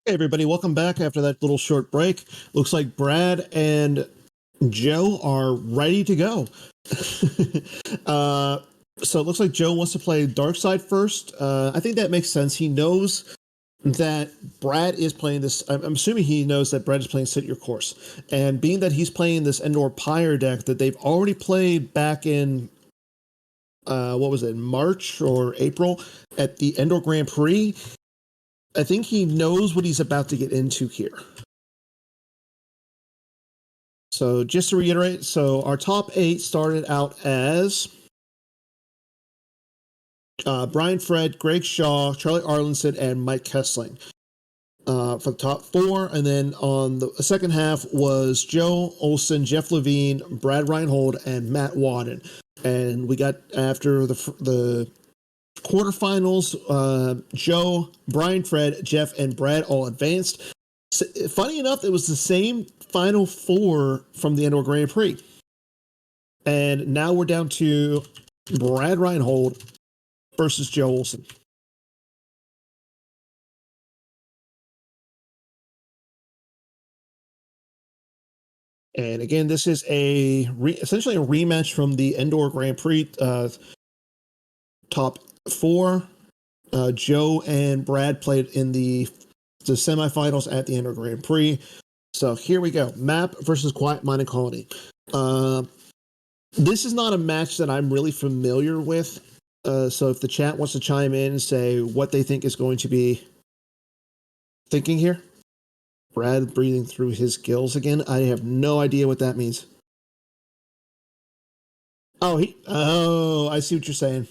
Hey everybody, welcome back after that little short break. Looks like Brad and Joe are ready to go. So it looks like Joe wants to play Dark Side first. I think that makes sense. He knows that Brad is playing this. I'm assuming he knows that Brad is playing Sit Your Course. And being that he's playing this Endor Pyre deck that they've already played back in, what was it, March or April at the Endor Grand Prix, I think he knows what he's about to get into here. So just to reiterate, so our top 8 started out as Brian Fred, Greg Shaw, Charlie Arlinson, and Mike Kessling for the top 4. And then on the second half was Joe Olson, Jeff Levine, Brad Reinhold, and Matt Wadden. And we got after the quarterfinals, Joe, Brian, Fred, Jeff, and Brad all advanced. Funny enough, it was the same final 4 from the Endor Grand Prix. And now we're down to Brad Reinhold versus Joe Olson. And again, this is essentially a rematch from the Endor Grand Prix top 4. Joe and Brad played in the semifinals at the Endor Grand Prix. So here we go. Map versus Quiet Mining Colony. This is not a match that I'm really familiar with. So if the chat wants to chime in and say what they think is going to be thinking here. Brad breathing through his gills again. I have no idea what that means. Oh, I see what you're saying.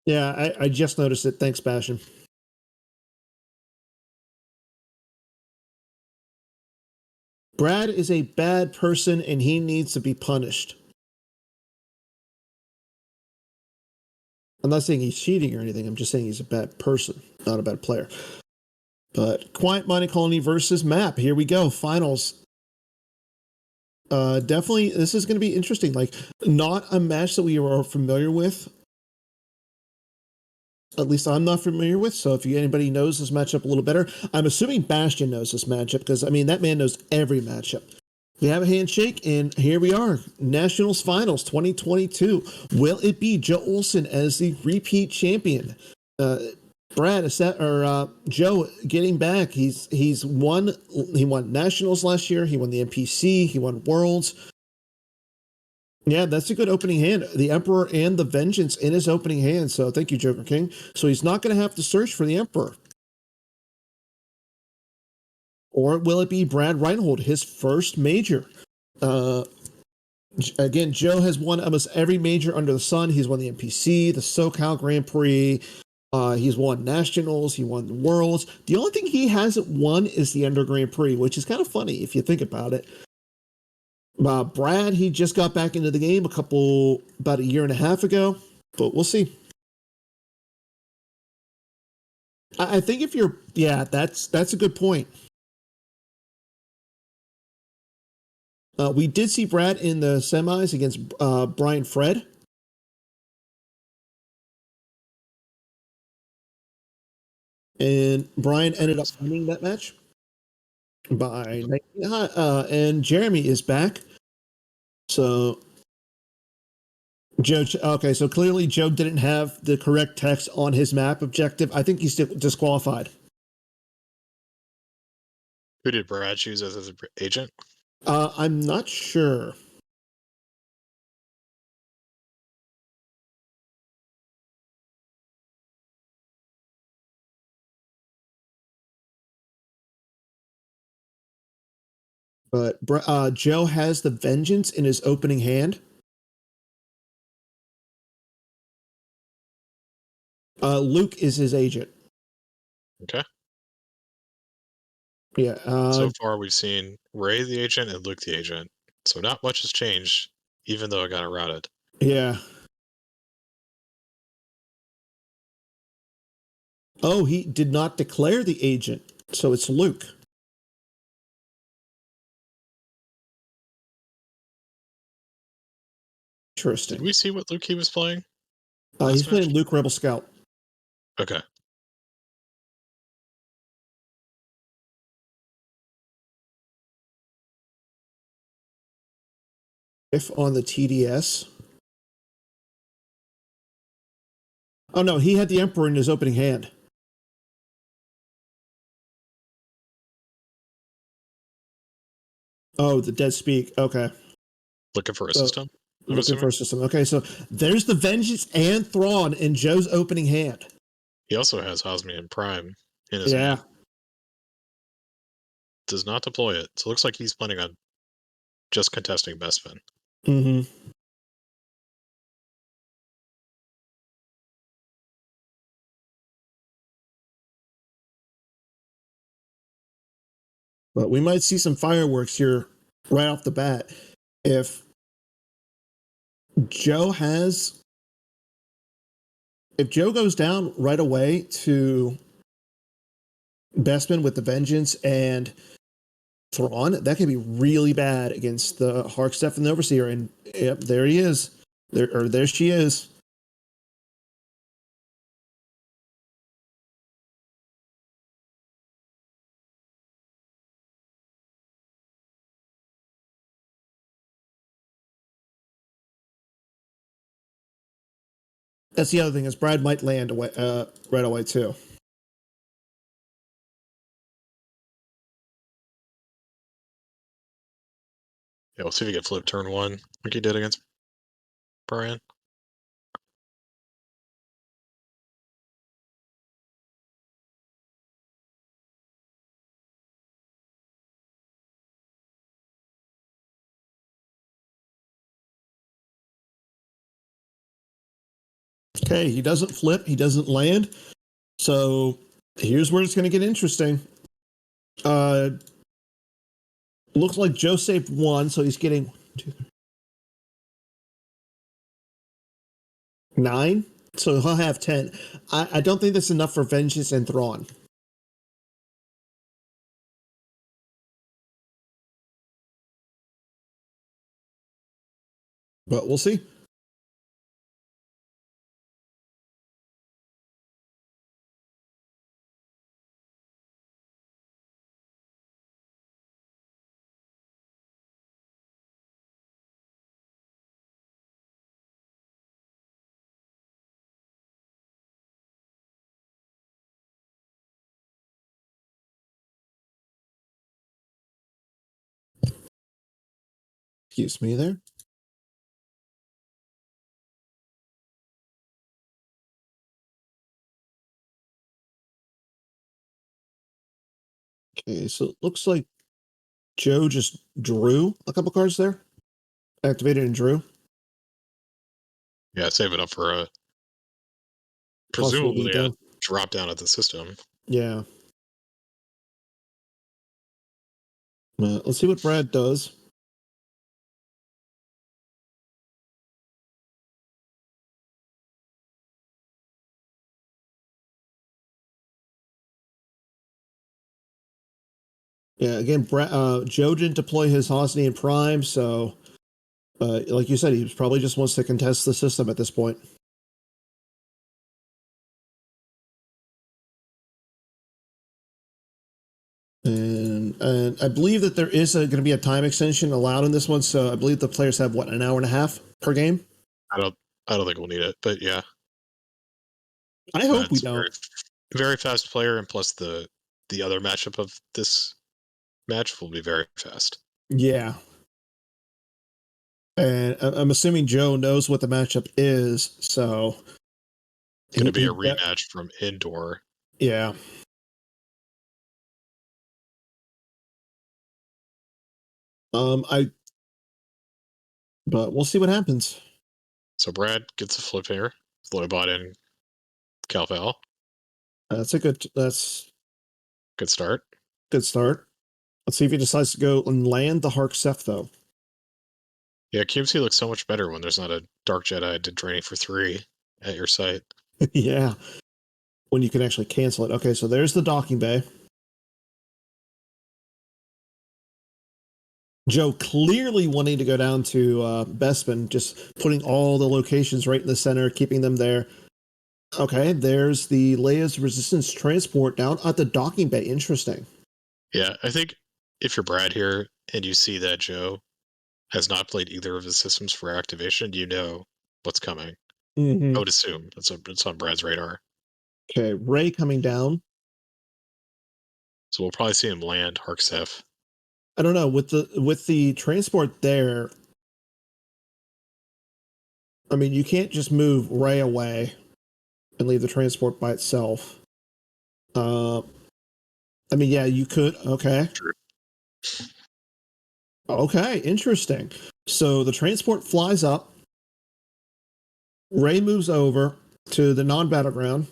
Yeah, I just noticed it. Thanks, Bastion. Brad is a bad person and he needs to be punished. I'm not saying he's cheating or anything. I'm just saying he's a bad person, not a bad player. But Quiet Mining Colony versus Map. Here we go. Finals. Definitely, this is going to be interesting. Like, not a match that we are familiar with. At least I'm not familiar with. So if anybody knows this matchup a little better, I'm assuming Bastion knows this matchup because, I mean, that man knows every matchup. We have a handshake, and here we are. Nationals Finals 2022. Will it be Joe Olson as the repeat champion? Brad Joe getting back. He won Nationals last year. He won the NPC. He won Worlds. Yeah, that's a good opening hand. The Emperor and the Vengeance in his opening hand. So thank you, Joker King. So he's not going to have to search for the Emperor. Or will it be Brad Reinhold, his first major? Again, Joe has won almost every major under the sun. He's won the NPC, the SoCal Grand Prix. He's won Nationals. He won the Worlds. The only thing he hasn't won is the Endor Grand Prix, which is kind of funny if you think about it. Brad, he just got back into the game about a year and a half ago, but we'll see. I think that's a good point. We did see Brad in the semis against Brian Fred. And Brian ended up winning that match and Jeremy is back. So Joe, okay, so clearly Joe didn't have the correct text on his map objective. I think he's disqualified. Who did Brad choose as his agent? I'm not sure. But Joe has the Vengeance in his opening hand. Luke is his agent. Okay. Yeah. So far, we've seen Ray the agent and Luke the agent. So not much has changed, even though it got routed. Yeah. Oh, he did not declare the agent, so it's Luke. Interesting. Did we see what Luke he was playing? He's last match? playing Luke Rebel Scout. Okay. If on the TDS. Oh no, he had the Emperor in his opening hand. Oh, the Dead Speak. Okay. Looking for a So, system, I'm looking for assuming. a system. Okay, so there's the Vengeance and Thrawn in Joe's opening hand. He also has Osmium Prime in his Yeah. hand. Does not deploy it. So it looks like he's planning on just contesting Bespin. Mm-hmm. But we might see some fireworks here right off the bat. If Joe has, if Joe goes down right away to Bespin with the Vengeance and Thrawn, that could be really bad against the Harkstep and the Overseer. And yep, there he is. There she is. That's the other thing is Brad might land away, right away too. Yeah, we'll see if he can flip turn 1 like he did against Brian. Okay, he doesn't flip, he doesn't land. So here's where it's going to get interesting. Looks like Joe saved 1, so he's getting 9. So he'll have 10. I don't think that's enough for Vengeance and Thrawn. But we'll see. Excuse me there. Okay, so it looks like Joe just drew a couple cards there. Activated and drew. Yeah, save it up for a Possible presumably a beatdown. drop down at the system. Yeah. Let's see what Brad does. Yeah, again, Joe didn't deploy his Hosnian Prime, so like you said, he probably just wants to contest the system at this point. And I believe that there is going to be a time extension allowed in this one, so I believe the players have what, an hour and a half per game. I don't think we'll need it, but yeah. I hope we It's don't. very fast player, and plus the other matchup of this match will be very fast. Yeah. And I'm assuming Joe knows what the matchup is, so Going to be a rematch from indoor. Yeah. But we'll see what happens. So Brad gets a flip here. Loybot and Calval. That's Good start. good start. Let's see if he decides to go and land the Hark Seth though. Yeah, QMC looks so much better when there's not a Dark Jedi to draining for 3 at your site. Yeah. When you can actually cancel it. Okay, so there's the docking bay. Joe clearly wanting to go down to Bespin, just putting all the locations right in the center, keeping them there. Okay, there's the Leia's resistance transport down at the docking bay. Interesting. Yeah, I think if you're Brad here and you see that Joe has not played either of his systems for activation, you know what's coming. I would assume it's on Brad's radar. Okay, Ray coming down. So we'll probably see him land Harksef. I don't know with the transport there. I mean, you can't just move Ray away and leave the transport by itself. I mean, yeah, you could. Okay. True. Okay, interesting. So the transport flies up. Ray moves over to the non-battleground,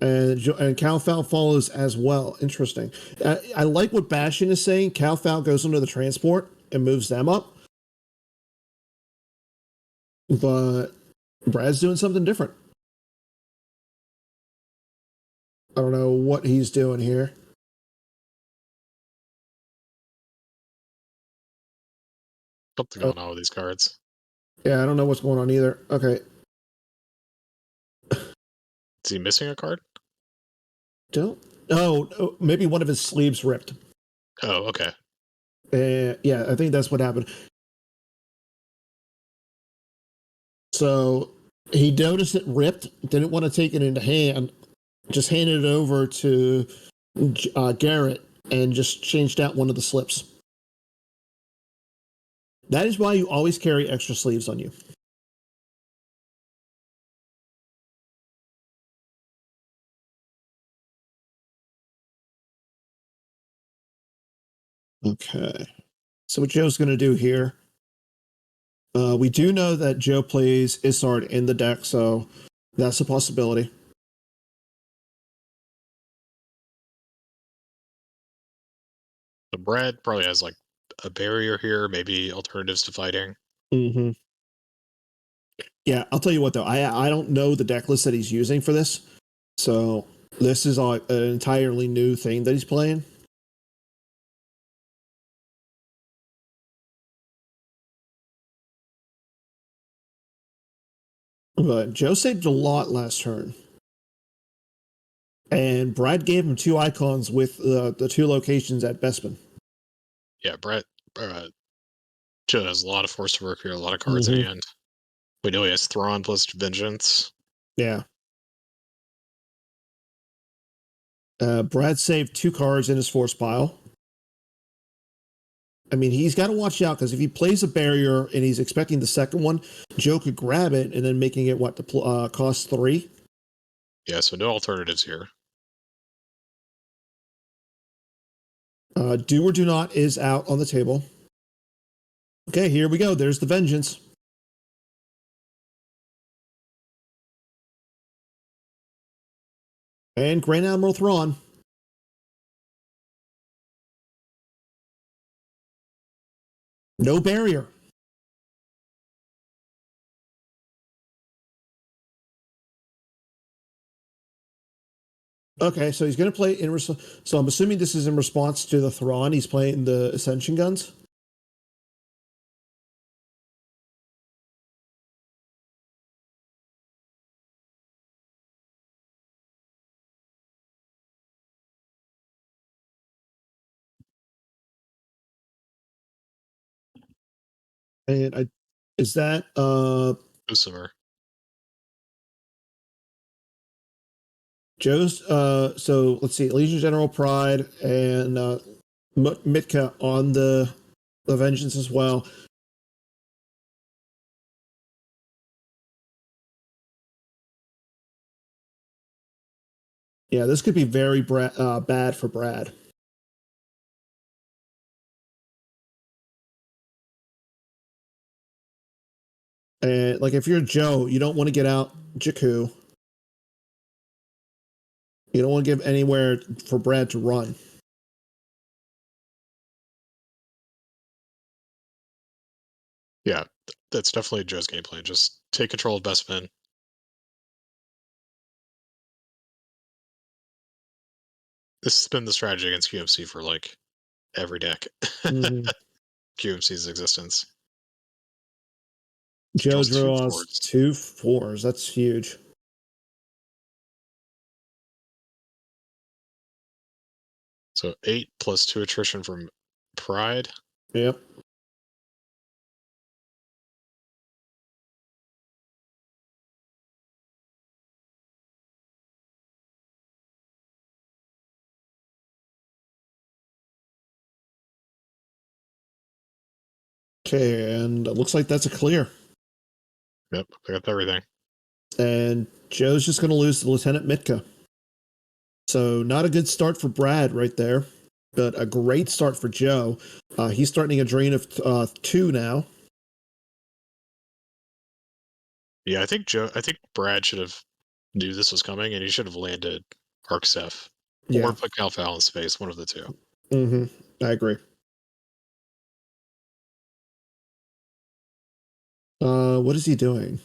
and Cal Foul follows as well. Interesting. I like what Bastion is saying. Cal Foul goes under the transport and moves them up, but Brad's doing something different. I don't know what he's doing here. Something going on with these cards. Yeah, I don't know what's going on either. Okay. Is he missing a card? Don't. Oh, maybe one of his sleeves ripped. Oh, okay. Yeah, I think that's what happened. So he noticed it ripped, didn't want to take it into hand, just handed it over to Garrett and just changed out one of the slips. That is why you always carry extra sleeves on you. Okay. So what Joe's going to do here, we do know that Joe plays Isard in the deck, so that's a possibility. So Brad probably has like a barrier here, maybe alternatives to fighting. Mm-hmm. Yeah, I'll tell you what though, I don't know the deck list that he's using for this, so this is an entirely new thing that he's playing. But Joe saved a lot last turn. And Brad gave him 2 icons with the 2 locations at Bespin. Yeah, Brad Joe has a lot of force to work here, a lot of cards in hand. We know he has Thrawn plus Vengeance. Yeah. Brad saved 2 cards in his force pile. I mean, he's got to watch out because if he plays a barrier and he's expecting the second one, Joe could grab it and then making it cost 3. Yeah, so no alternatives here. Do or do not is out on the table. Okay, here we go. There's the Vengeance. And Grand Admiral Thrawn. No barrier. Okay, so he's going to play so I'm assuming this is in response to the Thrawn. He's playing the Ascension guns. And is that Usimer. Joe's so let's see, Legion General Pride and Mitka on the Vengeance as well. Yeah, this could be very bad for Brad. And like if you're Joe, you don't want to get out Jakku. You don't want to give anywhere for Brad to run. Yeah, that's definitely Joe's game plan. Just take control of Bespin. This has been the strategy against QMC for like every deck. Mm-hmm. QMC's existence. Joe Draws two draws fours. 2 4s. That's huge. So 8 plus 2 attrition from Pride. Yep. Okay, and it looks like that's a clear. Yep, I got everything. And Joe's just going to lose to Lieutenant Mitka. So not a good start for Brad right there, but a great start for Joe. He's starting a drain of 2 now. Yeah, I think Brad should have knew this was coming, and he should have landed Arcsef Yeah. or put Calfal in space, one of the two. Mm-hmm. I agree. What is he doing?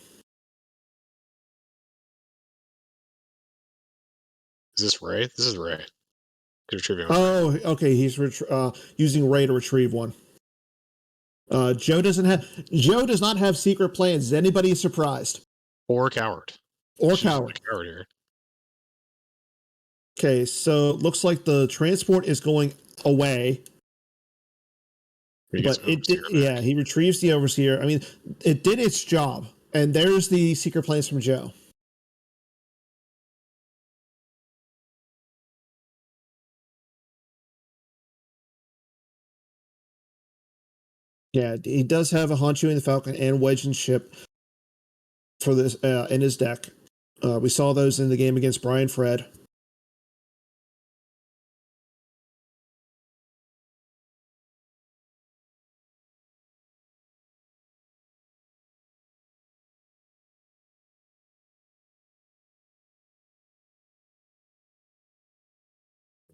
Is this Ray? This is Ray. Retrieving Ray. Oh, okay. He's using Ray to retrieve one. Joe does not have secret plans. Is anybody surprised? Or Coward. Or She's using Coward. the Coward here. Okay, so it looks like the transport is going away. He gets But it did, Overseer yeah, back. he retrieves the Overseer. I mean, it did its job. And there's the secret plans from Joe. Yeah, he does have a Honchu in the Falcon and Wedge and Ship for this in his deck. We saw those in the game against Brian Fred.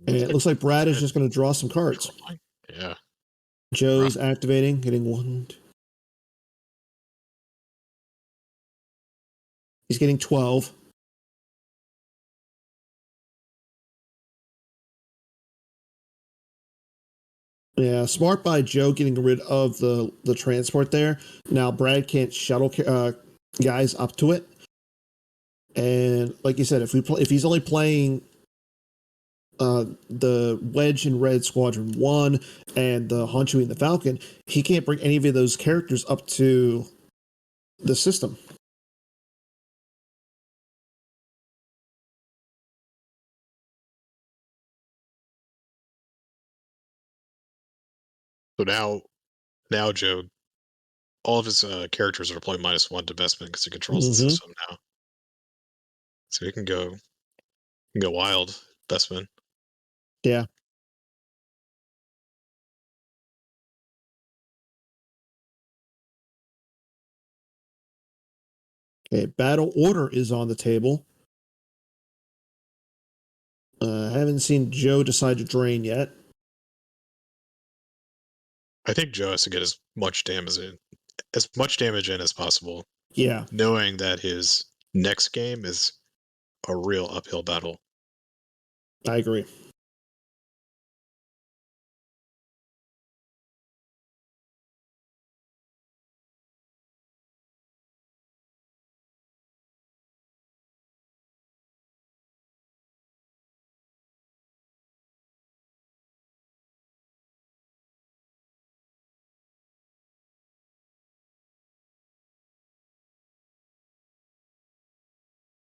And it looks like Brad is just going to draw some cards. Yeah. Joe's activating, getting 1. He's getting 12. Yeah, smart by Joe getting rid of the transport there. Now Brad can't shuttle guys up to it. And like you said, if he's only playing the Wedge and Red Squadron 1 and the Honchu and the Falcon, he can't bring any of those characters up to the system. So now Joe, all of his characters are playing -1 to Bestman because he controls the system now. So he can go wild, Bestman. Yeah. Okay, battle order is on the table. I haven't seen Joe decide to drain yet. I think Joe has to get as much damage in as possible, Yeah, knowing that his next game is a real uphill battle. I agree.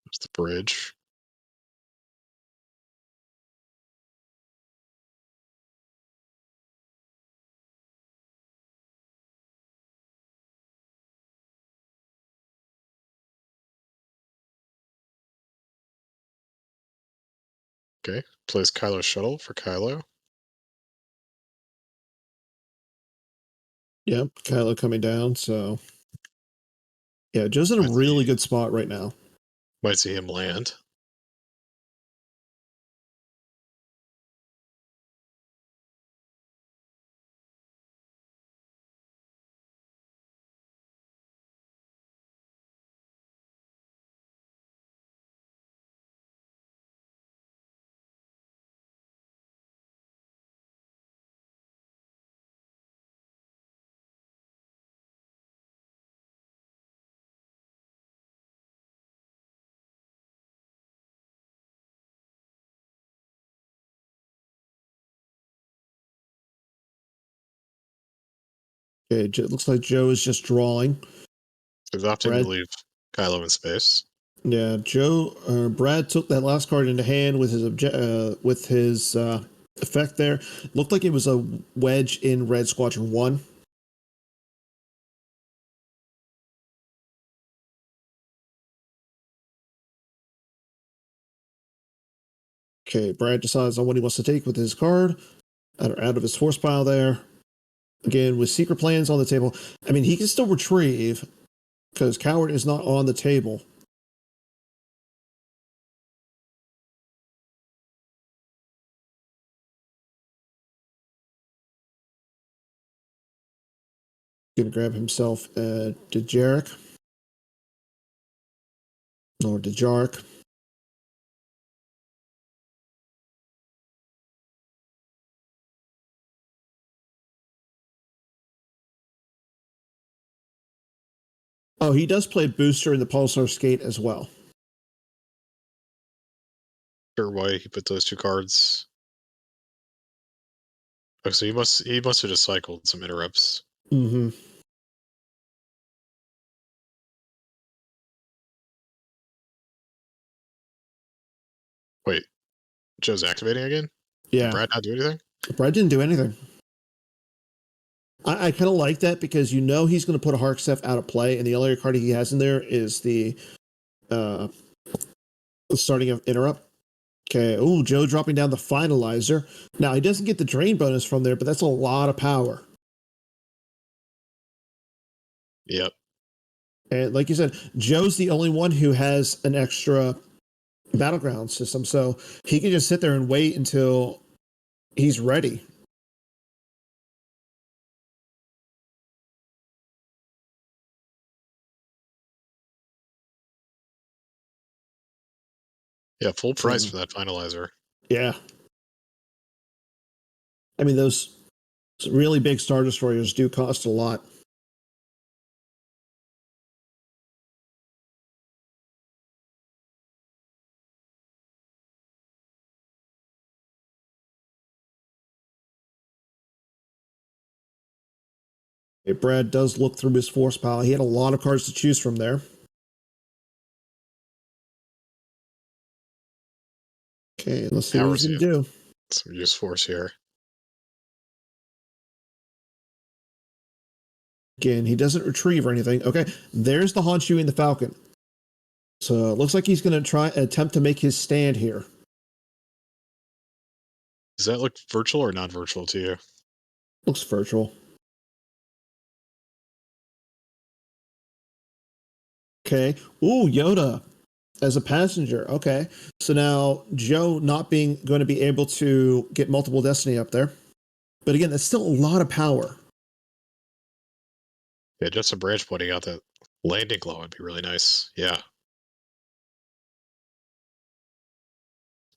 It's the bridge. Okay, plays Kylo Shuttle for Kylo. Yep, Kylo coming down. So yeah, Joe's in a really good spot right now. Might see him land. Okay, looks like Joe is just drawing. He's opting Brad, to leave Kylo in space. yeah, Brad took that last card into hand with his effect there. Looked like it was a wedge in Red Squadron 1. Okay, Brad decides on what he wants to take with his card out of his force pile there. Again, with secret plans on the table. I mean, he can still retrieve because Coward is not on the table. Gonna grab himself Dejaric or Dejarik. Oh, he does play booster in the Pulsar Skate as well. Sure why he put those 2 cards. Oh, so he must have just cycled some interrupts. Mm-hmm. Wait, Joe's activating again? Did Yeah, Brad not do anything? Brad didn't do anything. I kind of like that because you know he's going to put a Harkstep out of play, and the only card he has in there is the starting of interrupt. Okay. Oh, Joe dropping down the finalizer. Now he doesn't get the drain bonus from there, but that's a lot of power. Yep. And like you said, Joe's the only one who has an extra battleground system, so he can just sit there and wait until he's ready. Yeah, full price So, for that finalizer. yeah. I mean, those really big Star Destroyers do cost a lot. Brad does look through his force pile. He had a lot of cards to choose from there. Okay, let's see what he's Powers going you. to do. Some use force here. Again, he doesn't retrieve or anything. Okay, there's the Honshu and the Falcon. So it looks like he's going to attempt to make his stand here. Does that look virtual or non-virtual to you? Looks virtual. Okay. Ooh, Yoda as a passenger. Okay. So now Joe not being going to be able to get multiple destiny up there. But again, that's still a lot of power. Yeah, just a branch pointing out that landing claw would be really nice. Yeah.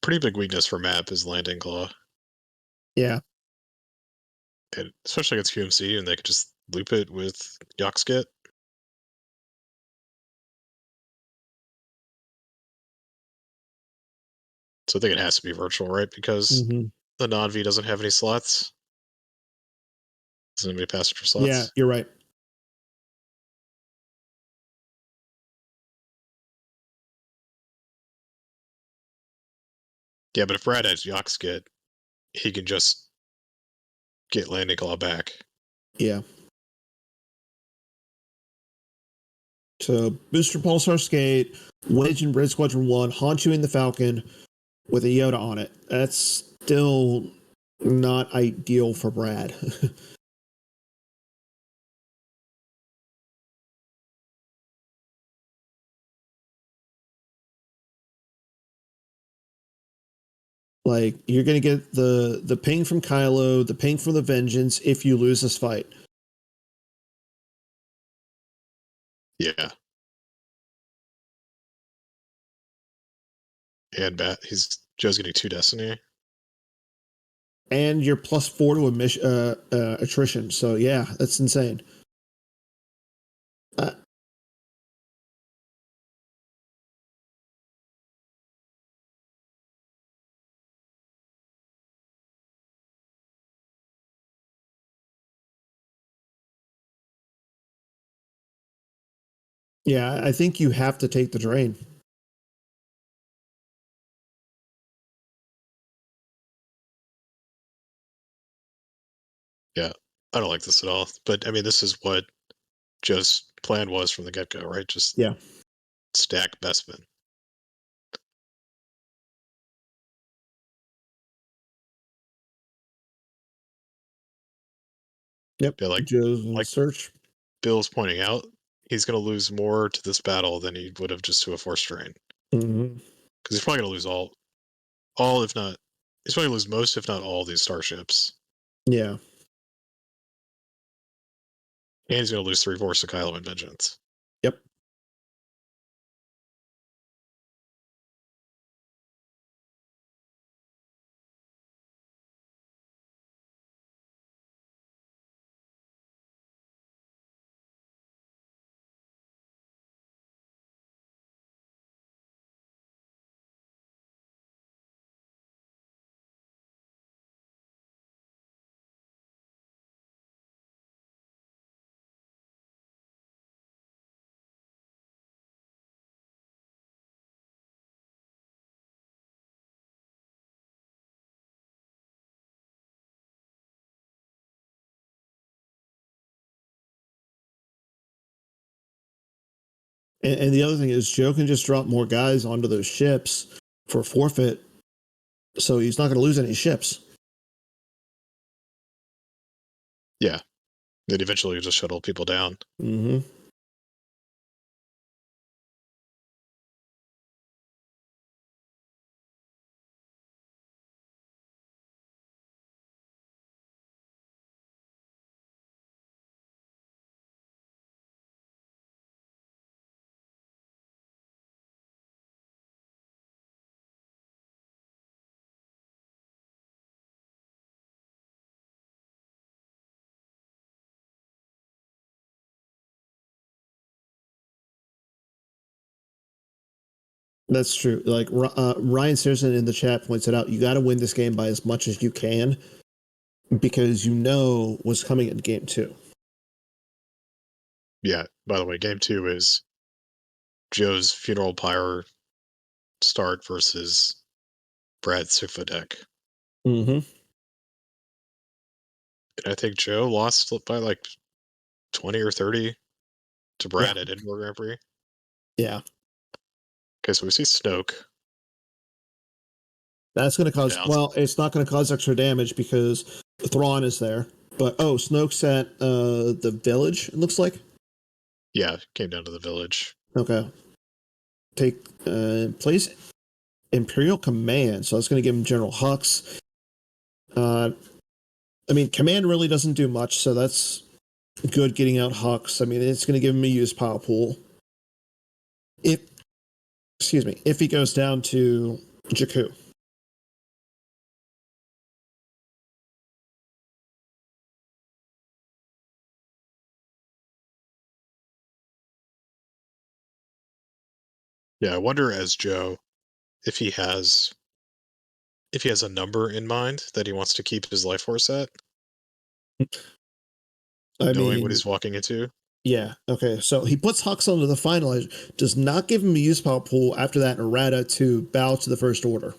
Pretty big weakness for map is landing claw. Yeah. And especially against QMC, and they could just loop it with Yoxkit. So I think it has to be virtual, right? Because Mm-hmm. the non-V doesn't have any slots. Doesn't have any passenger Yeah, slots. you're right. Yeah, but if Brad has Yoxkit, he can just get landing claw back. Yeah. So Booster Pulsar Skate, Wedge in Red Squadron 1, Honshu in the Falcon with a Yoda on it. That's still not ideal for Brad. Like you're gonna get the ping from Kylo, the ping from the Vengeance if you lose this fight. Yeah. And Joe's getting 2 destiny. And you're +4 to attrition. So yeah, that's insane. Uh, Yeah, I think you have to take the drain. Yeah, I don't like this at all. But I mean, this is what Joe's plan was from the get go, right? Just Yeah. stack Bespin. Yep. Yeah, Joe's in like search. Bill's pointing out, he's going to lose more to this battle than he would have just to a force drain. Mm-hmm. Because he's probably going to lose all if not, he's probably going to lose most if not all these starships. Yeah. And he's going to lose 3/4 of Kylo and Vengeance. Yep. And the other thing is, Joe can just drop more guys onto those ships for forfeit, so he's not going to lose any ships. Yeah. Then eventually you just shuttle people down. Mm-hmm. That's true. Like Ryan Searson in the chat points it out, you got to win this game by as much as you can because you know what's coming in game 2. Yeah. By the way, game 2 is Joe's funeral pyre start versus Brad's SYCFA deck. Mm-hmm. And I think Joe lost by like 20 or 30 to Brad Yeah. at Edinburgh Grand Prix. Yeah. Okay, so we see Snoke. That's going to cause, Down. well, it's not going to cause extra damage because Thrawn is there. But, Snoke's at the village, it looks like. Yeah, came down to the village. Okay. Take place Imperial Command. So that's going to give him General Hux. I mean, Command really doesn't do much, so that's good getting out Hux. I mean, it's going to give him a use power pool. If he goes down to Jakku. Yeah, I wonder as Joe if he has a number in mind that he wants to keep his life force at, I knowing what mean, he's walking into. yeah. Okay. So he puts Hux onto the finalizer, does not give him a use power pool after that errata to bow to the First Order.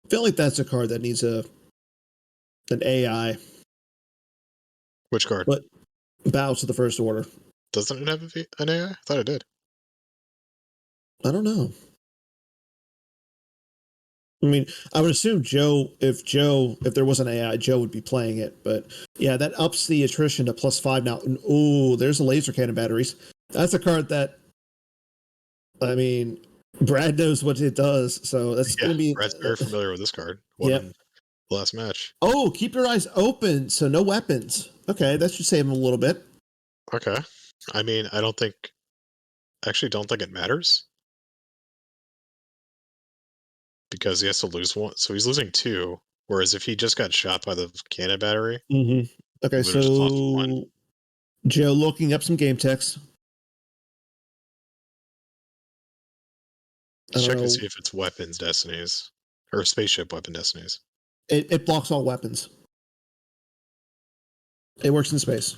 I feel like that's a card that needs an AI. Which card? But bow to the First Order. Doesn't it have an AI? I thought it did. I don't know. I mean, I would assume if there was an AI, Joe would be playing it. But yeah, that ups the attrition to +5 now. Ooh, there's the laser cannon batteries. That's a card that, I mean, Brad knows what it does. So that's Yeah, going to be. Brad's very familiar with this card. Won Yep. in the last match. Oh, keep your eyes open. So no weapons. Okay, that should save him a little bit. Okay. I mean, I actually don't think it matters. Because he has to lose one. So he's losing 2. Whereas if he just got shot by the cannon battery, Mm-hmm. Okay, he would have just lost 1. so Joe looking up some game text. Just check to know. see if it's weapons destinies or spaceship weapon destinies. It blocks all weapons. It works in space.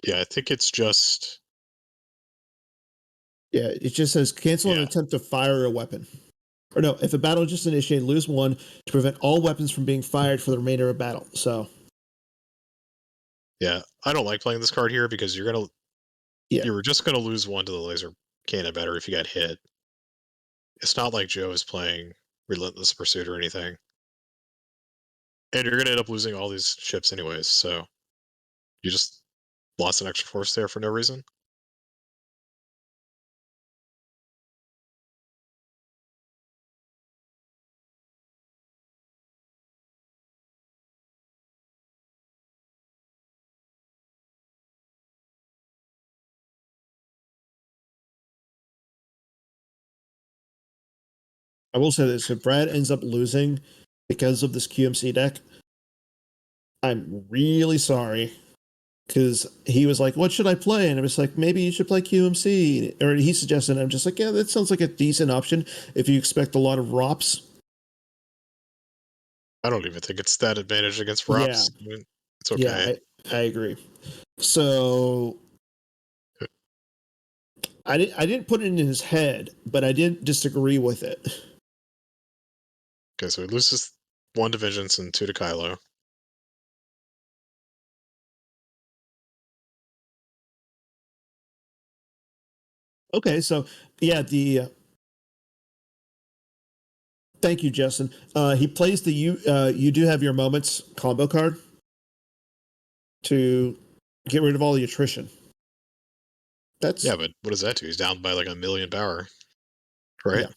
Yeah, I think it's just... Yeah, it just says cancel an attempt to fire a weapon. Or no, if a battle is just initiated, lose one to prevent all weapons from being fired for the remainder of battle. So, yeah, I don't like playing this card here because you were just gonna lose one to the laser cannon battery if you got hit. It's not like Joe is playing Relentless Pursuit or anything. And you're gonna end up losing all these ships anyways, so you just lost an extra force there for no reason. I will say this: if Brad ends up losing because of this QMC deck, I'm really sorry. Because he was like, "What should I play?" And I was like, "Maybe you should play QMC." Or he suggested, and I'm just like, "Yeah, that sounds like a decent option if you expect a lot of ROPS." I don't even think it's that advantage against Yeah, Rops. I mean, it's yeah, okay. I agree. So I didn't put it in his head, but I didn't disagree with it. Okay, so he loses 1 to Vengeance and 2 to Kylo. Okay, so yeah, the thank you, Justin. He plays the you do have your moments combo card to get rid of all the attrition. That's Yeah, but what does that do? He's down by like 1,000,000 power, right? yeah.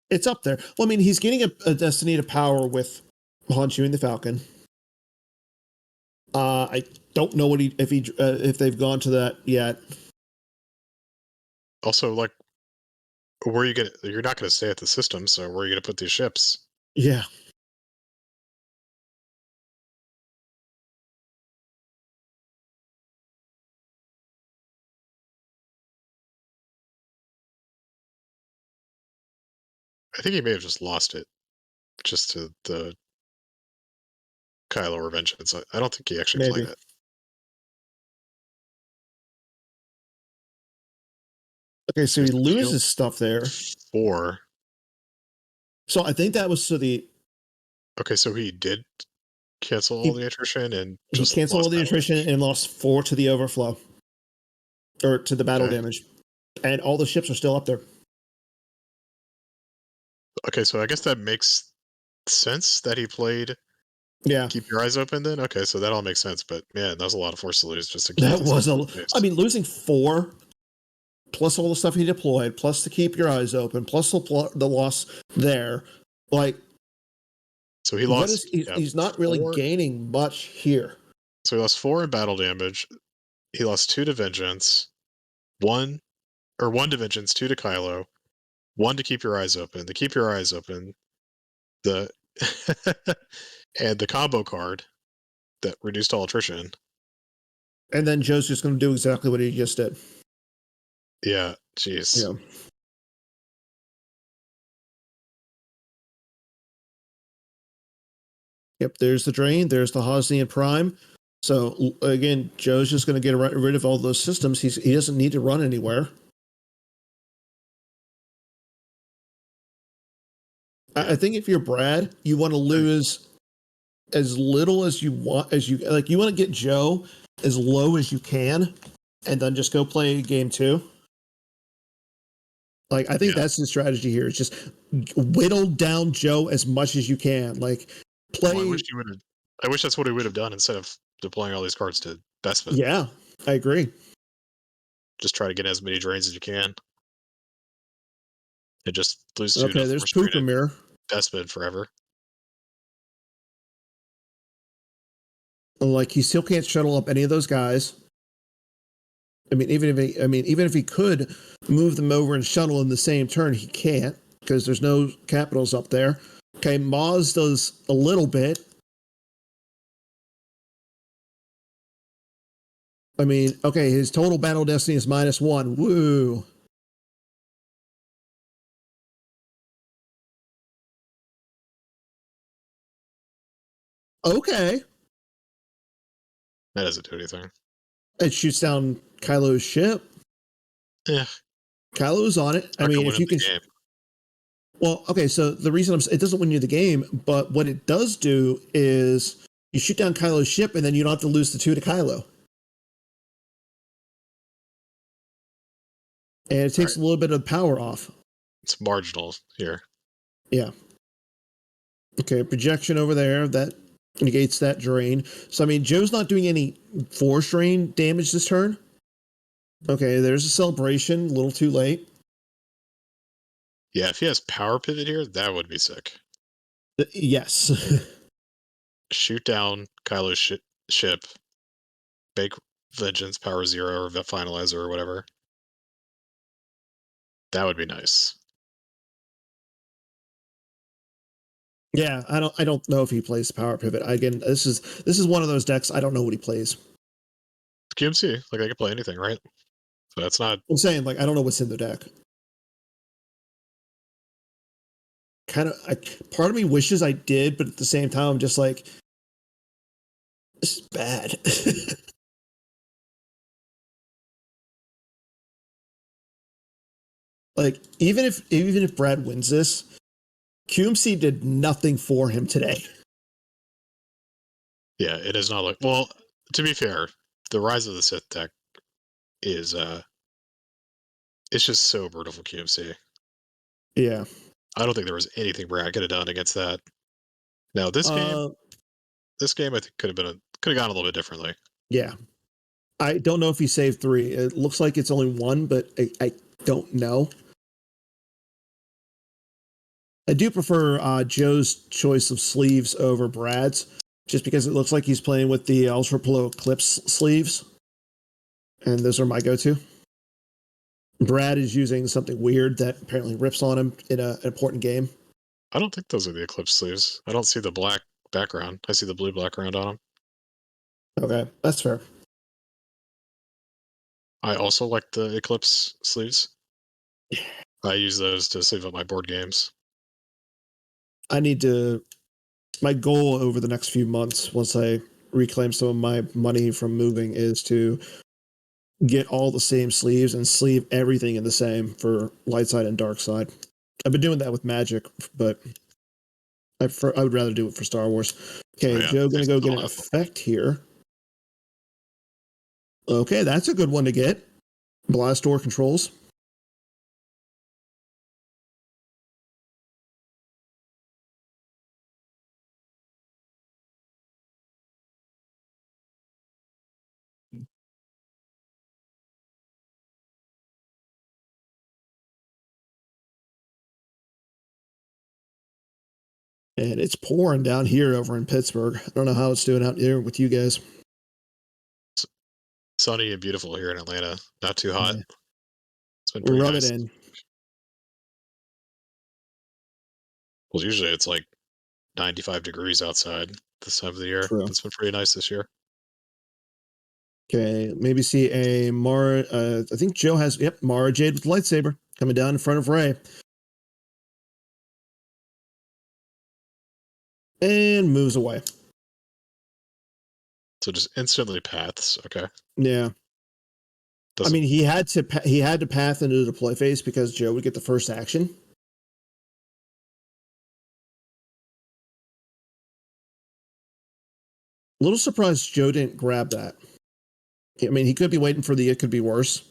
It's up there. Well, I mean, he's getting a Destiny to power with Han chewing the Falcon. I don't know what if they've gone to that yet. Also, like, where are you gonna? You're not gonna stay at the system, so where are you gonna put these ships? Yeah, I think he may have just lost it just to the Kylo Revengeance. I don't think he actually played maybe. it. Okay, so So he he's shield loses stuff there. 4. So I think that was so the Okay, so he did cancel all he the attrition and he just canceled all lost the battle attrition damage. and lost 4 to the overflow or to the battle Okay. damage, and all the ships are still up there. Okay, so I guess that makes sense that he played Yeah, Keep Your Eyes Open then? Okay, so that all makes sense, but man, that was a lot of force to lose just to keep that these was guys in a. I space. mean, losing 4 plus all the stuff he deployed, plus to keep your eyes open, plus the loss there. Like, So he what is lost, yeah, he's not really 4. gaining much here. So he lost 4 in battle damage. He lost 2 to Vengeance, 1 or 1 to Vengeance, 2 to Kylo, 1 to Keep Your Eyes Open. The Keep Your Eyes Open, the and the combo card that reduced all attrition. And then Joe's just going to do exactly what he just did. Yeah, jeez. Yeah. Yep. There's the drain. There's the Hosnian Prime. So again, Joe's just going to get rid of all those systems. He doesn't need to run anywhere. Yeah. I think if you're Brad, you want to lose as little as you want, as you like. You want to get Joe as low as you can, and then just go play game 2. Like I think Yeah. that's the strategy here. It's just whittle down Joe as much as you can. Like Well, play. I wish that's what he would have done instead of deploying all these cards to Bespin. Yeah, I agree. Just try to get as many drains as you can. And just lose 2 to Okay, there's force drain Puka and Mirror. Bespin forever. Like he still can't shuttle up any of those guys. Even if he could move them over and shuttle in the same turn, he can't because there's no capitals up there. Okay, Maz does a little bit. I mean, okay, his total battle destiny is -1. Woo. Okay. That doesn't do anything. It shoots down Kylo's ship. Yeah. Kylo's on it. I mean, if you can. Game. Well, okay, so the reason it doesn't win you the game, but what it does do is you shoot down Kylo's ship, and then you don't have to lose the 2 to Kylo. And it takes a little bit of power off. It's marginal here. Yeah. Okay, projection over there. That negates that drain. So, I mean, Joe's not doing any force drain damage this turn. Okay, there's a celebration. A little too late. Yeah, if he has power pivot here, that would be sick. Yes. Shoot down Kylo's ship. Bake Vengeance, Power 0, or Finalizer, or whatever. That would be nice. Yeah, I don't know if he plays power pivot. Again, this is one of those decks I don't know what he plays. QMC, like they can play anything, right? So that's not. I'm saying, like, I don't know what's in the deck. Part of me wishes I did, but at the same time, I'm just like, this is bad. Like, even if Brad wins this, QMC did nothing for him today. Yeah, it is not like. Well, to be fair, the Rise of the Sith deck is it's just so brutal for QMC. Yeah. I don't think there was anything Brad could have done against that. Now this game I think could have gone a little bit differently. Yeah. I don't know if he saved 3. It looks like it's only 1, but I don't know. I do prefer Joe's choice of sleeves over Brad's, just because it looks like he's playing with the Ultra Polo Eclipse sleeves. And those are my go-to. Brad is using something weird that apparently rips on him in an important game. I don't think those are the Eclipse sleeves. I don't see the black background. I see the blue background on them. Okay, that's fair. I also like the Eclipse sleeves. I use those to sleeve up my board games. My goal over the next few months, once I reclaim some of my money from moving, is to get all the same sleeves and sleeve everything in the same for light side and dark side. I've been doing that with Magic, but I would rather do it for Star Wars. Okay, Joe gonna go get an effect here. Okay, that's a good one to get. Blast Door controls. And it's pouring down here over in Pittsburgh. I don't know how it's doing out there with you guys. Sunny and beautiful here in Atlanta. Not too hot. Yeah. It's been pretty nice. Rub it in. Well, usually it's like 95 degrees outside this time of the year. True. It's been pretty nice this year. Okay, maybe see a Mara. I think Joe has, Mara Jade with lightsaber coming down in front of Rey. And moves away. So just instantly paths. Okay. Yeah. I mean, he had to path into the play phase because Joe would get the first action. A little surprised Joe didn't grab that. I mean, he could be waiting for the it could be worse.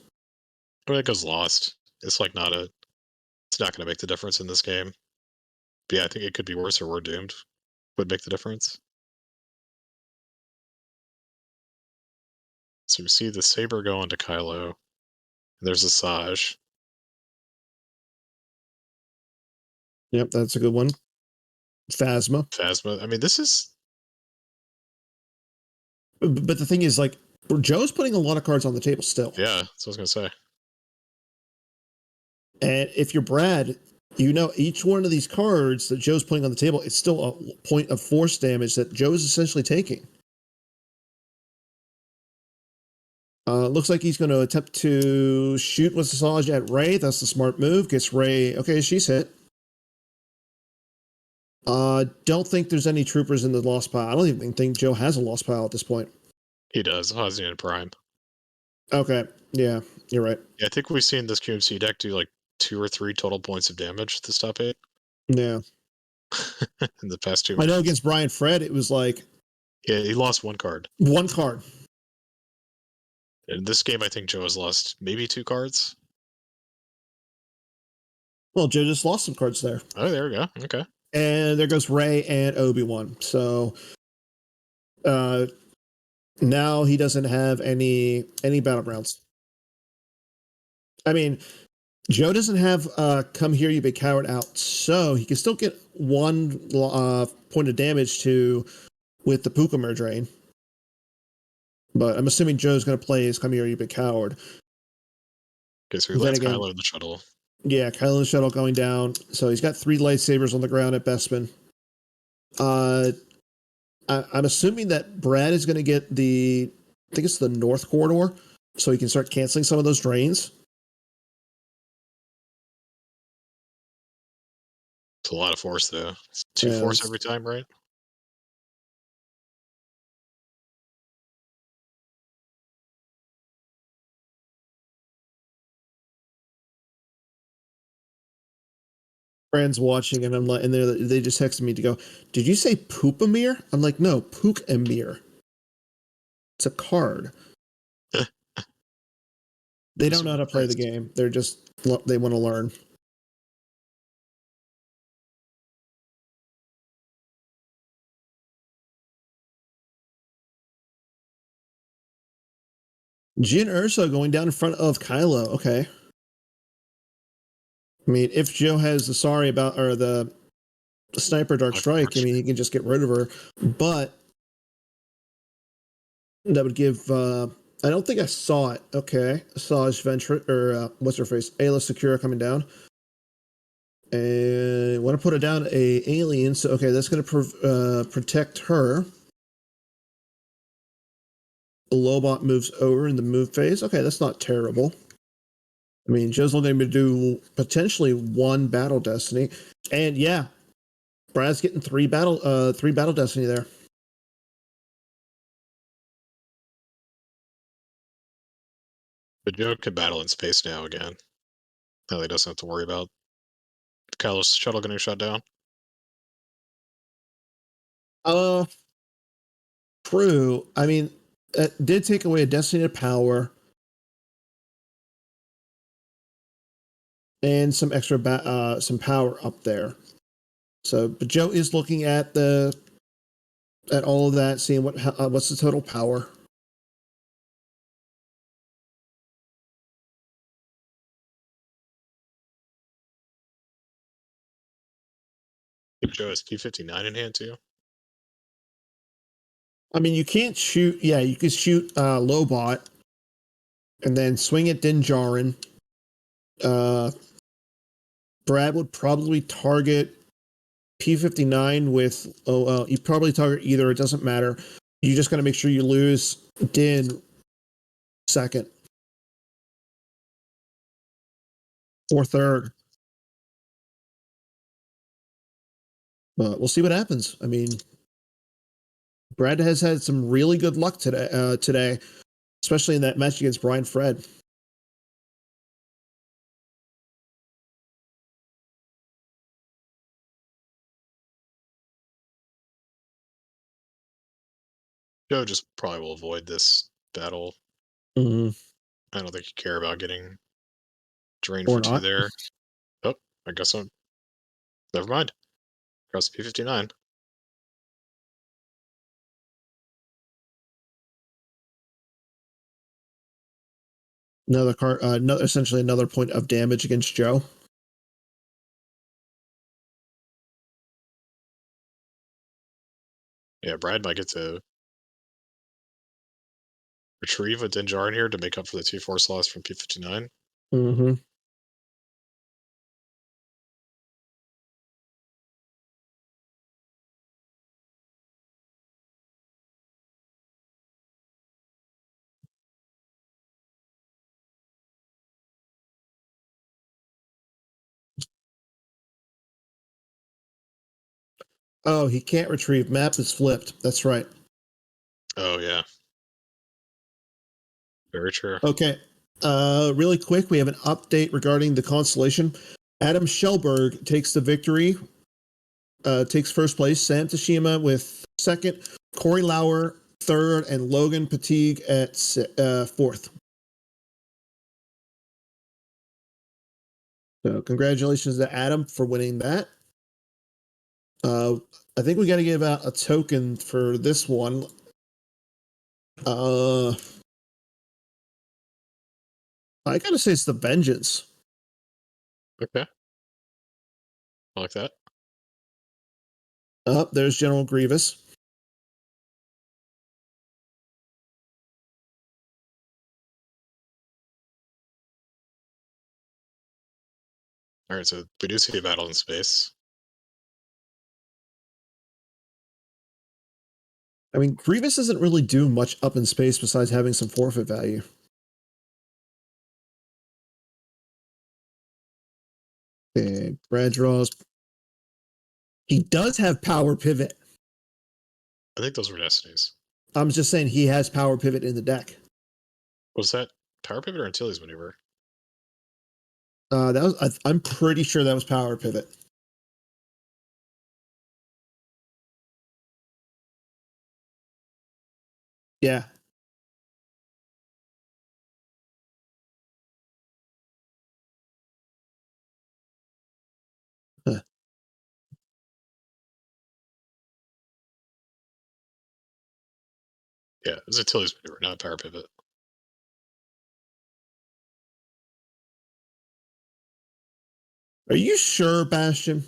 But it goes lost. It's like it's not going to make the difference in this game. But yeah, I think it could be worse or we're doomed would make the difference. So we see the saber go into Kylo. And there's a Saj. Yep, that's a good one. Phasma. I mean, this is. But the thing is, like, Joe's putting a lot of cards on the table still. Yeah, that's what I was going to say. And if you're Brad, you know each one of these cards that Joe's putting on the table, it's still a point of force damage that Joe's essentially taking. Looks like he's going to attempt to shoot with Saj at Rey. That's the smart move. Gets Rey. Okay, she's hit. Don't think there's any troopers in the lost pile. I don't even think Joe has a lost pile at this point. He does. Hosnian and Prime. Okay. Yeah, you're right. Yeah, I think we've seen this QMC deck do like 2 or 3 total points of damage to stop 8 Yeah. in the past 2 I know rounds. against Brian Fred, it was like Yeah, he lost 1 card. one card. In this game, I think Joe has lost maybe 2 cards. Well, Joe just lost some cards there. Oh, there we go. Okay. And there goes Ray and Obi-Wan. So now he doesn't have any battlegrounds. I mean, Joe doesn't have come here, you big coward out, so he can still get 1 point of damage to with the Puka Merge Drain. But I'm assuming Joe's going to play his come here, you big coward. Okay, so he lands Kylo in the shuttle. Yeah, Kylo in the shuttle going down. So he's got 3 lightsabers on the ground at Bespin. I'm assuming that Brad is going to get I think it's the North Corridor, so he can start canceling some of those drains. It's a lot of force, though. It's 2 force every time, right? Friends watching, and I'm like, and they just texted me to go, "Did you say Poopamir?" I'm like, "No, Pook-Emir. It's a card." They don't know how to play the game. They want to learn. Jin Urso going down in front of Kylo. Okay. I mean, if Joe has the sorry about or the sniper dark strike, I mean, he can just get rid of her. But that would give. I don't think I saw it. Okay, I saw Ventra or what's her face, Ayla Secura coming down, and want to put it down a alien. So okay, that's going to protect her. The Lobot moves over in the move phase. Okay, that's not terrible. I mean, Joe's looking to do potentially 1 battle destiny, and yeah, Brad's getting 3 battle destiny there. But Joe can battle in space now again. Now he doesn't have to worry about Kylo's shuttle getting shut down. True. I mean, it did take away a destiny to power and some extra some power up there. So, but Joe is looking at all of that, seeing what's the total power. Joe has P-59 in hand too. I mean, you can't shoot. Yeah, you could shoot Lobot, and then swing at Din Djarin. Brad would probably target P-59 with. You probably target either. It doesn't matter. You just got to make sure you lose Din second or third. But we'll see what happens. I mean, Brad has had some really good luck today, especially in that match against Brian Fred. Joe just probably will avoid this battle. Mm-hmm. I don't think you care about getting drained Or for 2 not. there. Oh, I guess so. Never mind. Cross the P-59. Another card, essentially another point of damage against Joe. Yeah, Brad might get to retrieve a Din Djarin here to make up for the 2 force loss from P-59. Mm-hmm. Oh, he can't retrieve. Map is flipped. That's right. Oh, yeah. Very true. Okay. Really quick, we have an update regarding the constellation. Adam Shellberg takes the victory, takes first place. Sam Tashima with second. Corey Lauer third, and Logan Patigue at fourth. So congratulations to Adam for winning that. I think we got to give out a token for this one. I gotta say it's the Vengeance. Okay. I like that. There's General Grievous. All right, so we do see a battle in space. I mean, Grievous doesn't really do much up in space besides having some forfeit value. Okay, Brad draws. He does have power pivot. I think those were destinies. I'm just saying he has power pivot in the deck. Was that power pivot or Antilles maneuver? That was. I'm pretty sure that was power pivot. Yeah. Huh. Yeah, it was Antilles maneuver, not power pivot. Are you sure, Bastion?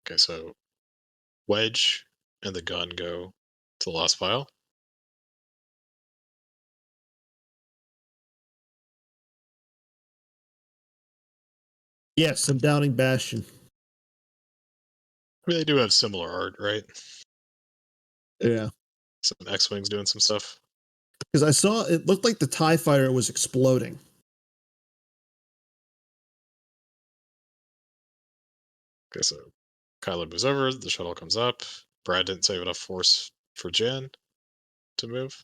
Okay, so Wedge and the gun go to the lost file. Yes, I'm doubting Bastion. I mean, they do have similar art, right? Yeah. Some X-Wings doing some stuff. Because I saw it looked like the TIE fighter was exploding. Okay, so Kylo moves over, the shuttle comes up. Brad didn't save enough force for Jan to move.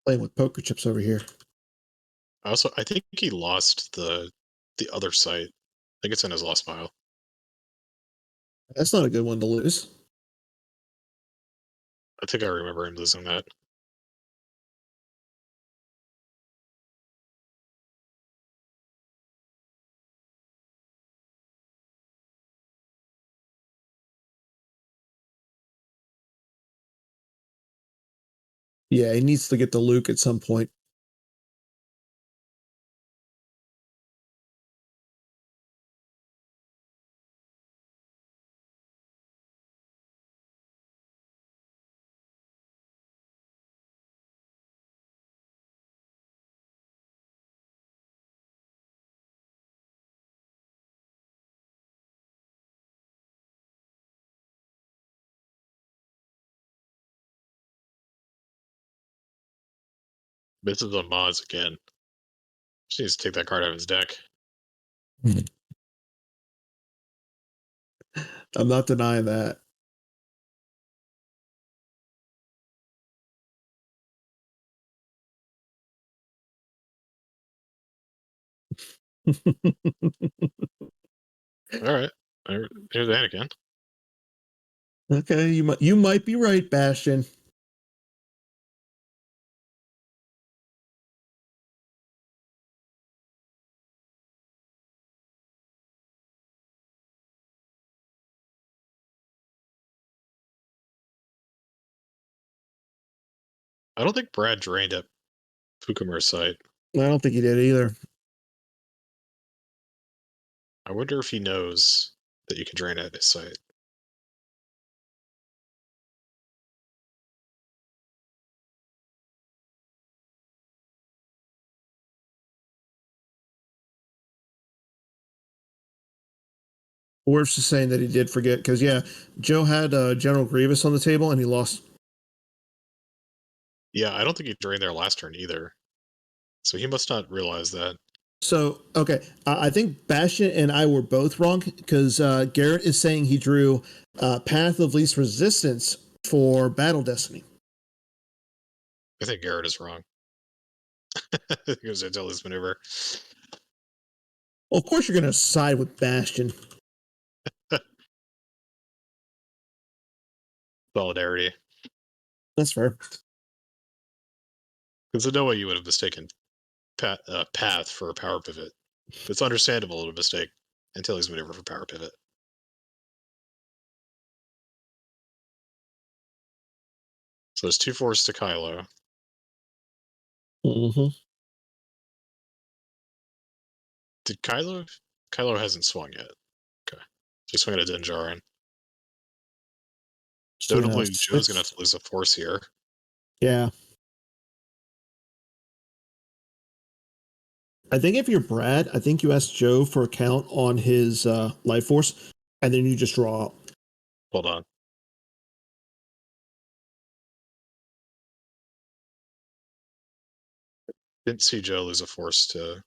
Playing with poker chips over here. I think he lost the other site. I think it's in his lost file. That's not a good one to lose. I think I remember him losing that. Yeah, he needs to get to Luke at some point. This is a Maz again. Just needs to take that card out of his deck. I'm not denying that. All right, here's Anakin. Okay, you might be right, Bastion. I don't think Brad drained at Fukumura's site. I don't think he did either. I wonder if he knows that you can drain at his site. We're just saying that he did forget because yeah, Joe had General Grievous on the table and he lost. Yeah, I don't think he drained their last turn either. So he must not realize that. So okay, I think Bastion and I were both wrong because Garrett is saying he drew Path of Least Resistance for Battle Destiny. I think Garrett is wrong. It was Attilia's maneuver. Well, of course you're going to side with Bastion. Solidarity. That's fair. Because there's no way you would have mistaken Path for a power pivot. It's understandable to mistake Attilia's maneuver for power pivot. So there's 2-4s to Kylo. Mm-hmm. Did Kylo? Kylo hasn't swung yet. Okay. So he's swinging at Din Djarin. Notably, Joe's going to have to lose a force here. Yeah. I think if you're Brad, I think you ask Joe for a count on his life force, and then you just draw out. Hold on. Didn't see Joe lose a force to...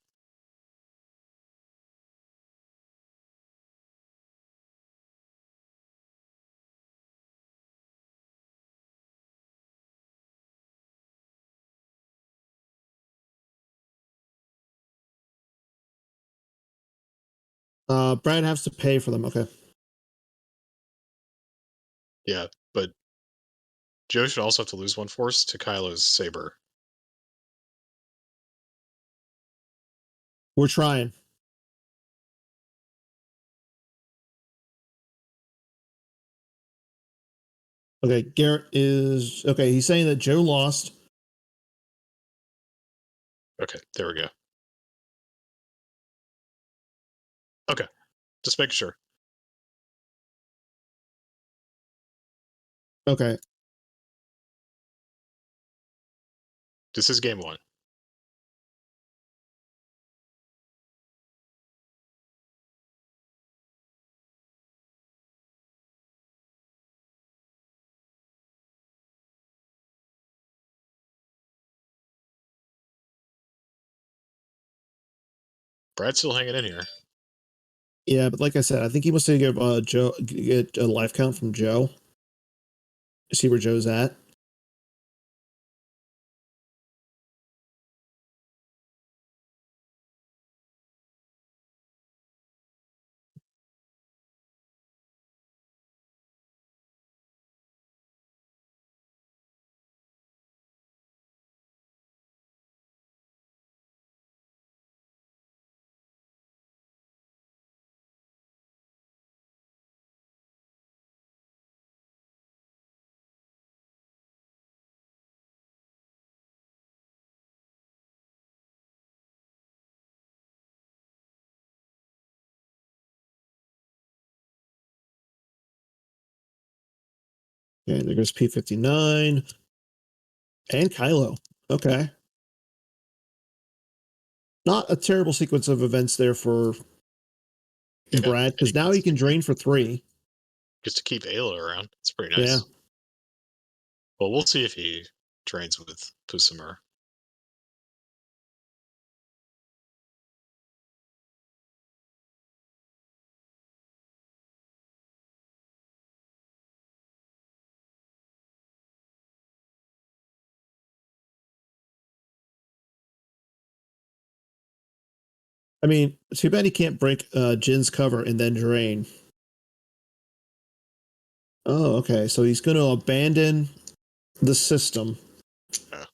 Brad has to pay for them. Okay. Yeah, but Joe should also have to lose 1 force to Kylo's saber. We're trying. Okay, Garrett is okay. He's saying that Joe lost. Okay, there we go. Okay, just making sure. Okay. This is game 1. Brad's still hanging in here. Yeah, but like I said, I think he wants to give Joe get a life count from Joe. See where Joe's at. Okay, there goes P59 and Kylo. Okay. Not a terrible sequence of events there for Brad, because now he can drain for 3. Just to keep Ayla around. It's pretty nice. Yeah. Well, we'll see if he trains with Pusamur. I mean, too bad he can't break Jin's cover and then drain. Oh, okay. So he's going to abandon the system. Yeah.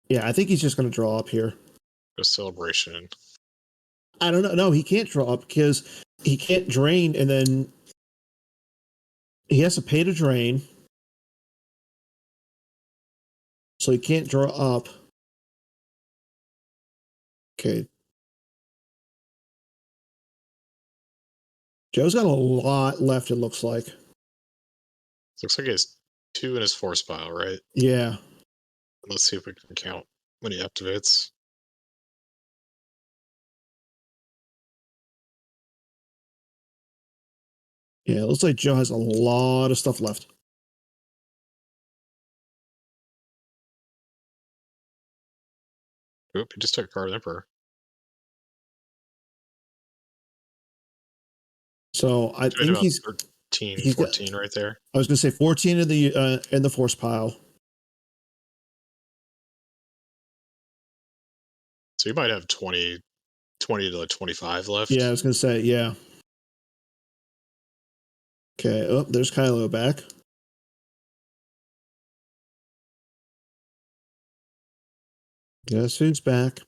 Yeah, I think he's just going to draw up here. A celebration. I don't know. No, he can't draw up because he can't drain and then he has to pay to drain. So he can't draw up. Okay. Joe's got a lot left, it looks like. Looks like he has 2 in his force pile, right? Yeah. Let's see if we can count when he activates. Yeah, it looks like Joe has a lot of stuff left. Oop, he just took a card Emperor. So I Doing think about he's 13, he's got. 14 right there. I was going to say 14 in the force pile. So you might have 20 to like 25 left. Yeah, I was going to say, yeah. Okay, oh, there's Kylo back. Guess who's back?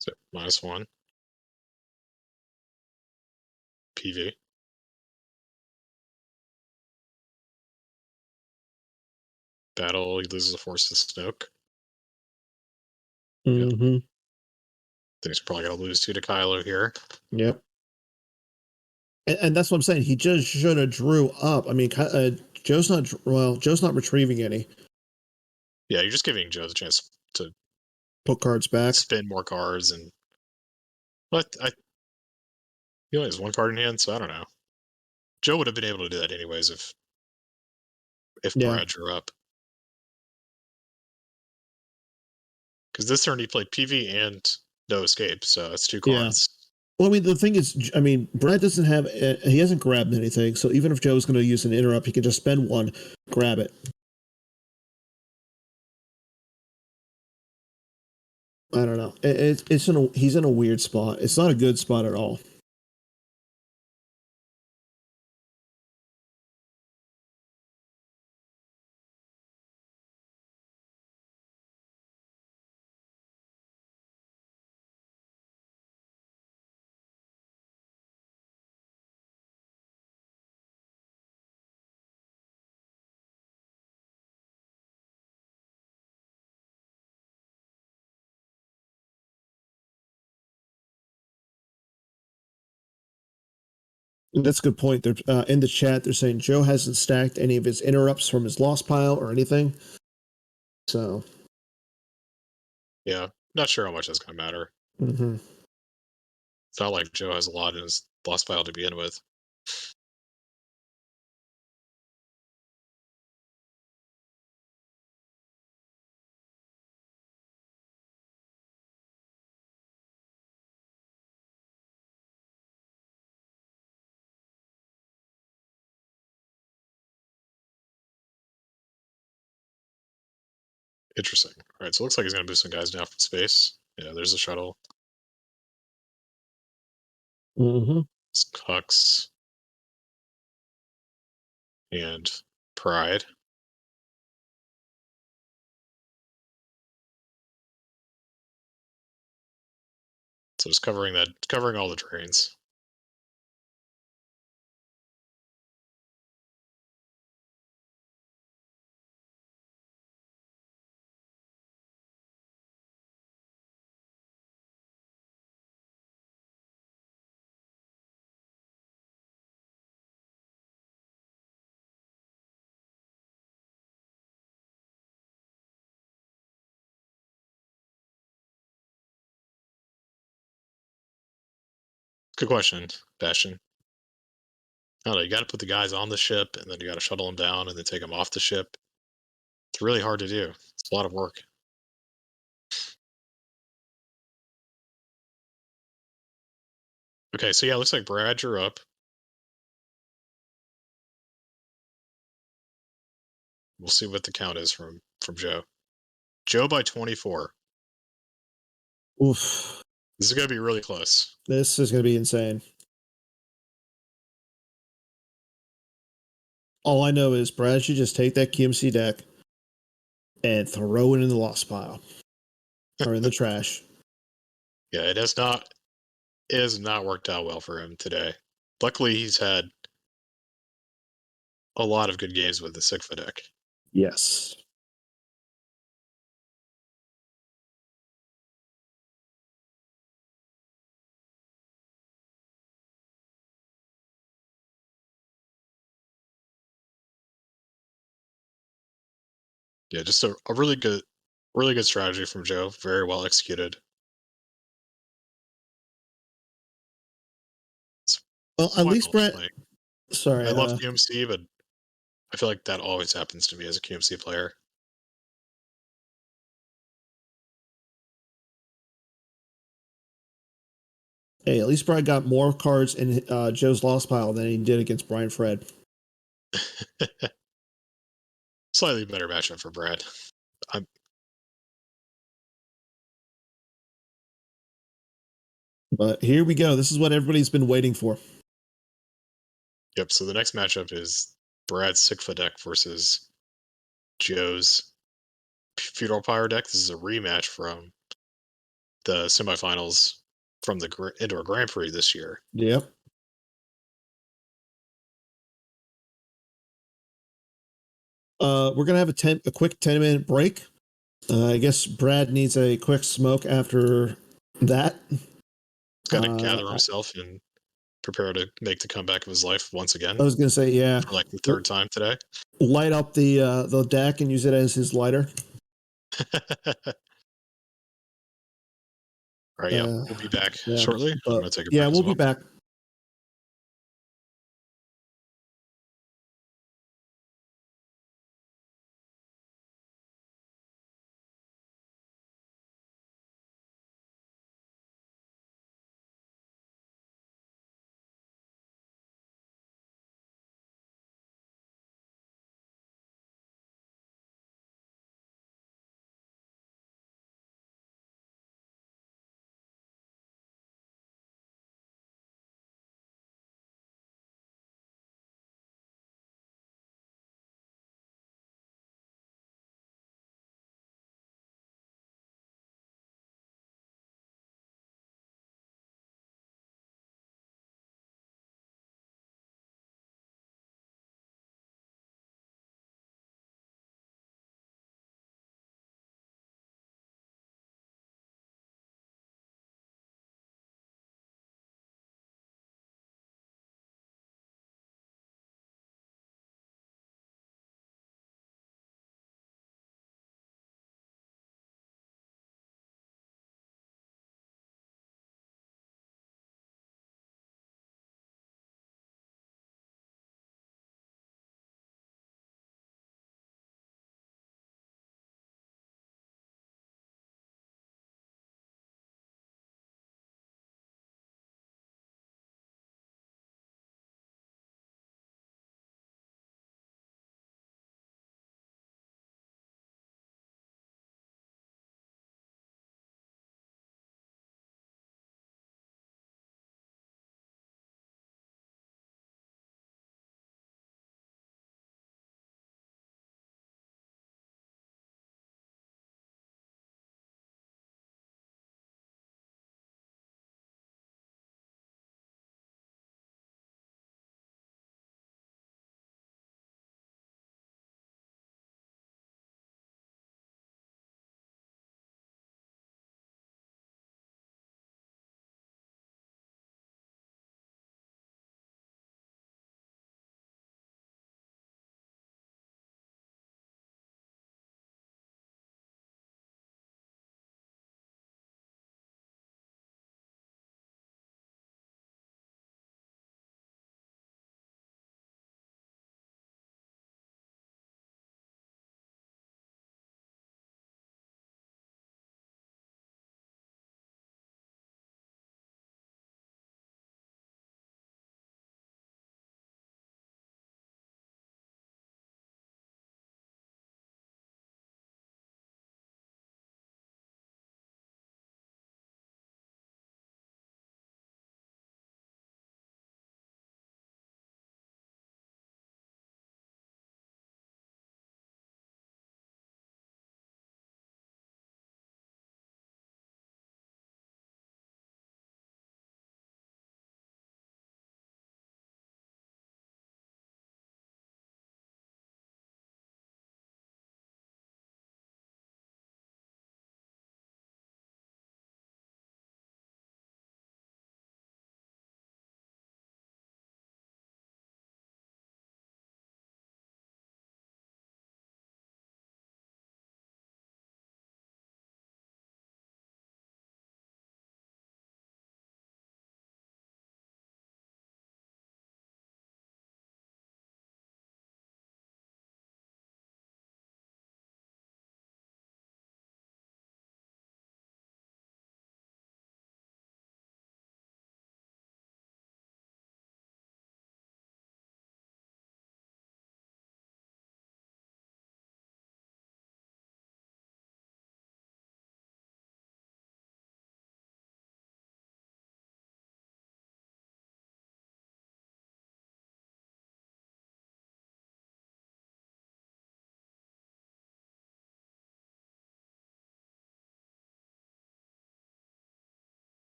So -1. PV. Battle, he loses a force to Snoke. Mm-hmm. Yep. Then he's probably going to lose 2 to Kylo here. Yep. And that's what I'm saying. He just should have drew up. I mean, Joe's not retrieving any. Yeah, you're just giving Joe the chance to Put cards back. spin more cards, and but he only has 1 card in hand, so I don't know. Joe would have been able to do that anyways if Yeah. Brad drew up. Because this turn he played PV and no escape, so that's 2 Yeah. cards. Well, I mean, the thing is, I mean, Brad doesn't have, he hasn't grabbed anything. So even if Joe's going to use an interrupt, he can just spend one, grab it. I don't know. He's in a weird spot. It's not a good spot at all. And that's a good point. They're in the chat. They're saying Joe hasn't stacked any of his interrupts from his lost pile or anything. So, Yeah, not sure how much that's going to matter. mm-hmm. It's not like Joe has a lot in his lost pile to begin with. Interesting. All right, so it looks like he's going to move some guys down from space. Yeah, there's a shuttle. Mm-hmm. It's Hux and Pride. So just covering all the trains. Good question, Bastion. I don't know. You got to put the guys on the ship, and then you got to shuttle them down, and then take them off the ship. It's really hard to do. It's a lot of work. Okay, so yeah, it looks like Brad drew up. We'll see what the count is from Joe. Joe by 24. Oof. This is going to be really close. This is going to be insane. All I know is Brad should just take that QMC deck and throw it in the lost pile or in the trash. Yeah, it has not worked out well for him today. Luckily, he's had a lot of good games with the SYCFA deck. Yes. Yeah, just a really good strategy from Joe. Very well executed. Well, at Why least not? Brett. Like, Sorry. I love QMC, but I feel like that always happens to me as a QMC player. Hey, at least Brad got more cards in Joe's lost pile than he did against Brian Fred. Slightly better matchup for Brad. But here we go. This is what everybody's been waiting for. Yep. So the next matchup is Brad's SYCFA deck versus Joe's Feudal Pyre deck. This is a rematch from the semifinals from the Indoor Grand Prix this year. Yep. We're gonna have a quick 10-minute break. I guess Brad needs a quick smoke after that. Got to gather himself and prepare to make the comeback of his life once again. I was gonna say, yeah, for like the third time today. Light up the deck and use it as his lighter. All right, yeah, we'll be back Yeah, shortly. I'm but gonna take a yeah, break as we'll well. be back.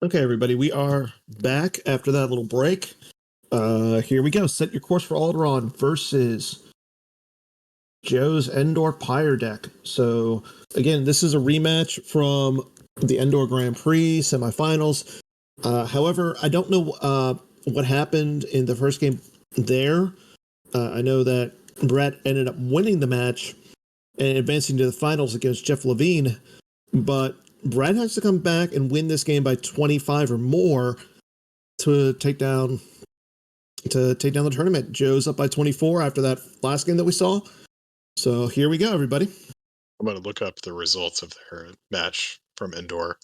Okay, everybody, we are back after that little break. Here we go. Set your course for Alderon versus Joe's Endor Pyre deck. So, again, this is a rematch from the Endor Grand Prix semifinals. However, I don't know what happened in the first game there. I know that Brett ended up winning the match and advancing to the finals against Jeff Levine, but Brad has to come back and win this game by 25 or more to take down the tournament. Joe's up by 24 after that last game that we saw. So here we go, everybody. I'm going to look up the results of their match from Endor.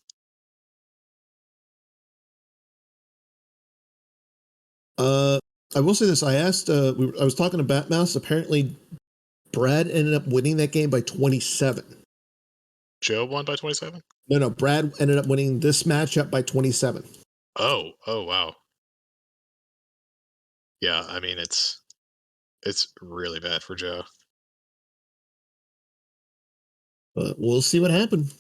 I will say this. I asked, I was talking to Batmouse. Apparently, Brad ended up winning that game by 27. Joe won by 27? No, Brad ended up winning this matchup by 27. Oh, wow. Yeah, I mean, it's really bad for Joe. But we'll see what happened.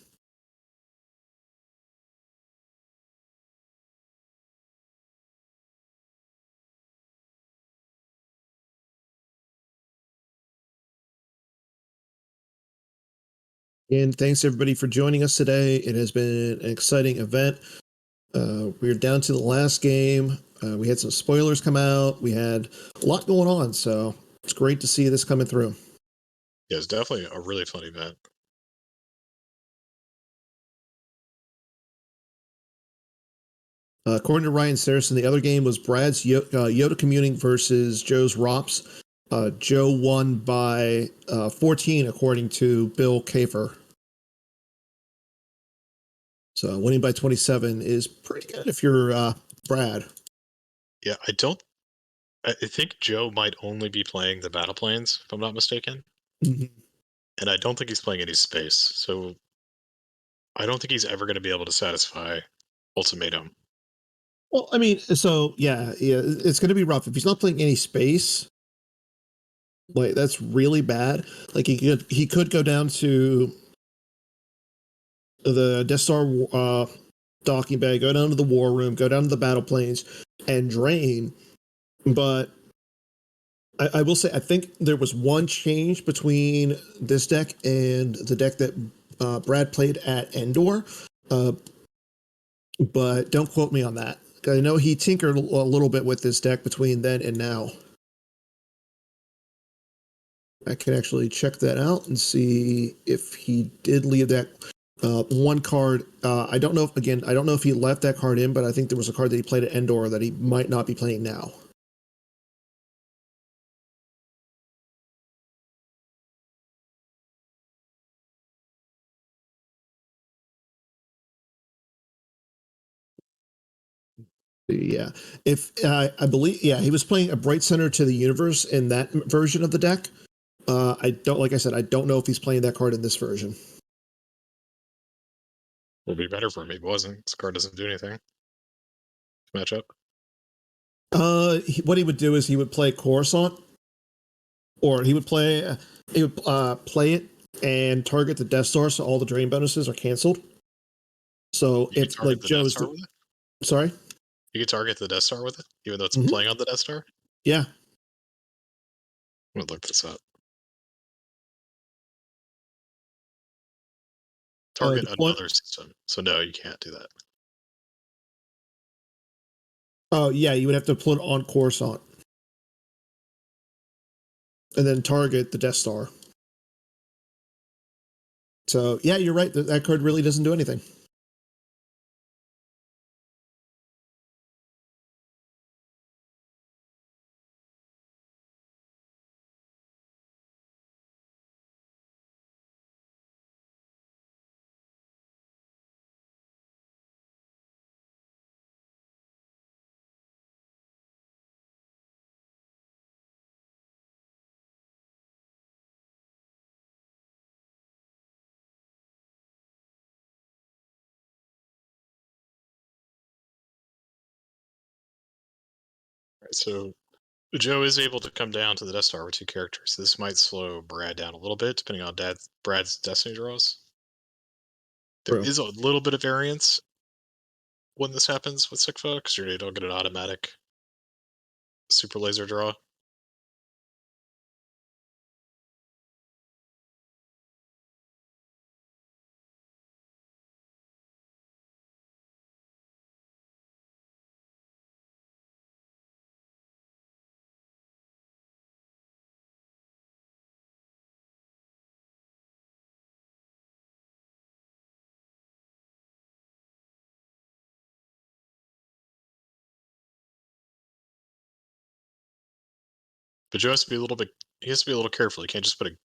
And thanks everybody for joining us today. It has been an exciting event. We're down to the last game. We had some spoilers come out. We had a lot going on, so it's great to see this coming through. Yeah, it's definitely a really fun event. According to Ryan Saracen, the other game was Brad's Yoda communing versus Joe's Rops. Joe won by 14, according to Bill Kafer. So winning by 27 is pretty good if you're Brad. Yeah, I think Joe might only be playing the battle planes, if I'm not mistaken. Mm-hmm. And I don't think he's playing any space, so I don't think he's ever going to be able to satisfy Ultimatum. Well, I mean, so yeah, it's going to be rough if he's not playing any space. Like that's really bad. Like he could go down to the Death Star docking bay, go down to the war room, go down to the battle planes, and drain. But I will say, I think there was one change between this deck and the deck that Brad played at Endor, but don't quote me on that. I know he tinkered a little bit with this deck between then and now. I can actually check that out and see if he did leave that one card. I don't know if, again, I don't know if he left that card in, but I think there was a card that he played at Endor that he might not be playing now. Yeah, if I believe, yeah, he was playing a Bright Center to the Universe in that version of the deck. I don't, like I said, I don't know if he's playing that card in this version. Would be better for him if he wasn't. This card doesn't do anything. Matchup. What he would do is he would play Coruscant, or he would play play it and target the Death Star, so all the drain bonuses are canceled. So You if like Joe is sorry, you could target the Death Star with it, even though it's playing on the Death Star. Yeah. I'm gonna look this up. Target another system. So no, you can't do that. Oh yeah, you would have to put it on Coruscant, and then target the Death Star. So yeah, you're right. That card really doesn't do anything. Right, so Joe is able to come down to the Death Star with 2 characters. This might slow Brad down a little bit, depending on Brad's Destiny draws. There True. is a little bit of variance. when this happens with SYCFA, because you don't get an automatic super laser draw. But Joe has to be a little bit. He has to be a little careful. He can't just put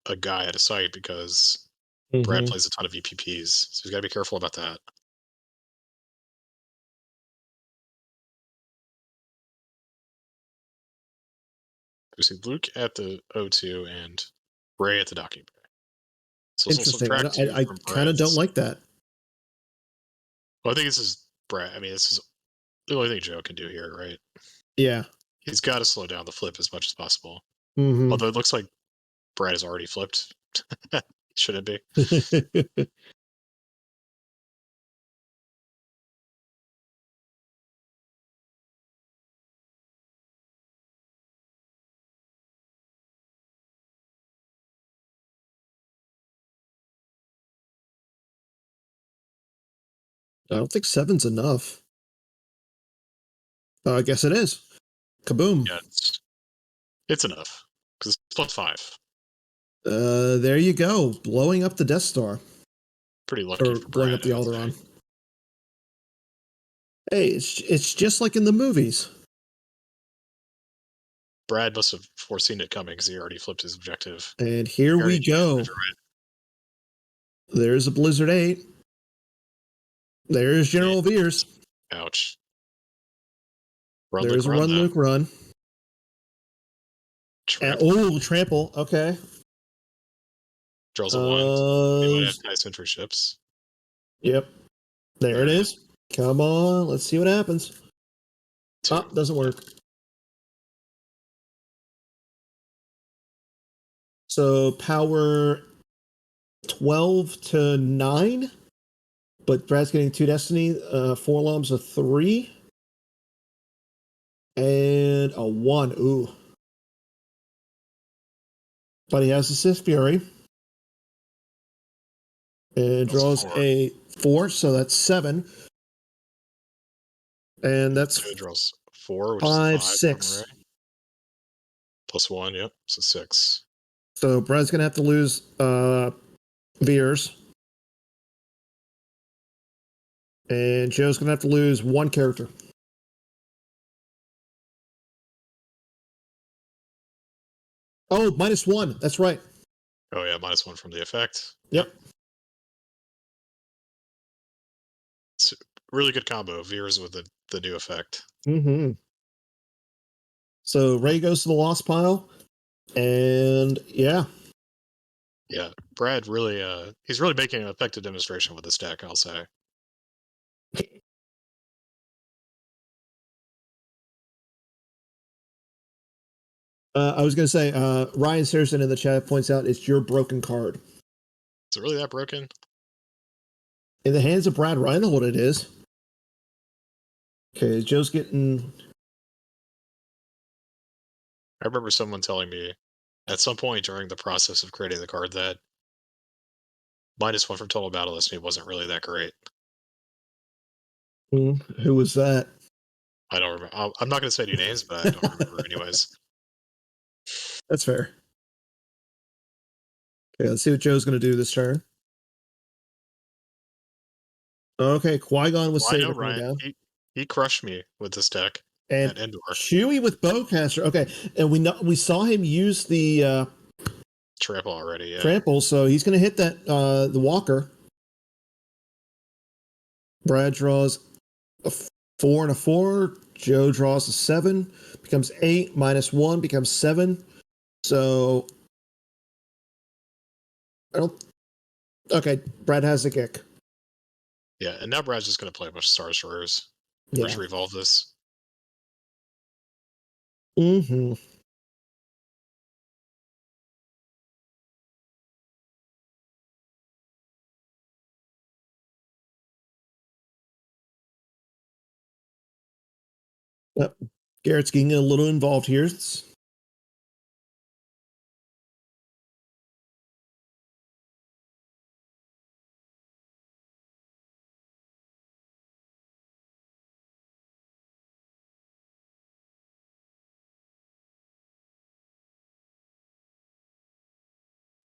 a guy at a site because Brad Mm-hmm. plays a ton of EPPs, so he's got to be careful about that. We see Luke at the O2 and Ray at the docking bay. So this will Interesting. subtract 2 I from kind of don't Brad's. like that. Well, I think this is Brad. I mean, this is the only thing Joe can do here, right? Yeah. He's got to slow down the flip as much as possible. Mm-hmm. Although it looks like Brad has already flipped. Should it be? I don't think 7's enough. I guess it is. Kaboom. Yeah, it's enough because it's plus 5. There you go. Blowing up the Death Star. Pretty lucky Or for blowing Brad, up I the would say. Alderaan. Hey, it's just like in the movies. Brad must have foreseen it coming because he already flipped his objective. And here He already we knew he was go. gonna draw it. There's a Blizzard 8. There's General Veers. Ouch. Run, Luke, There's a run, run, though. Luke, run. Trample. Oh, trample. Okay. Draws a 1. He might have nice entry ships. Yep. There it There it is. Come on. Let's see what happens. 2. Oh, doesn't work. So power 12 to 9. But Brad's getting 2 Destiny, 4 lumps, a 3. And a 1. Ooh. But he has a Sith Fury. And draws 4. a 4, so that's 7. And that's It draws 4, which is a 5, 5 from 6. Ray. Plus 1, yep. So 6. So Brad's going to have to lose Veers. And Joe's going to have to lose 1 character. Oh, -1. That's right. Oh, yeah, -1 from the effect. Yep. It's a really good combo. Veers with the new effect. Mm-hmm. So Ray goes to the lost pile. And yeah. Yeah, Brad really, he's really making an effective demonstration with this deck, I'll say. I was going to say, Ryan Saracen in the chat points out it's your broken card. Is it really that broken? In the hands of Brad Reinhold, it is. Okay, Joe's getting. I remember someone telling me at some point during the process of creating the card that -1 from total battle destiny wasn't really that great. Who was that? I don't remember. I'm not going to say any names, but I don't remember anyways. That's fair. Okay, let's see what Joe's going to do this turn. Okay, Qui-Gon with Well, I know Saber coming Ryan. down. He crushed me with this deck And at Endor. Chewie with Bowcaster. Okay, and we saw him use the Trample already, yeah. trample, so he's going to hit that the Walker. Brad draws a 4 and a 4. Joe draws a 7, becomes 8, -1 becomes 7. So I don't. Okay, Brad has a kick. Yeah, and now Brad's just going to play a bunch of Star Destroyers. Yeah. We're just revolve this. Mm-hmm. Garrett's getting a little involved here.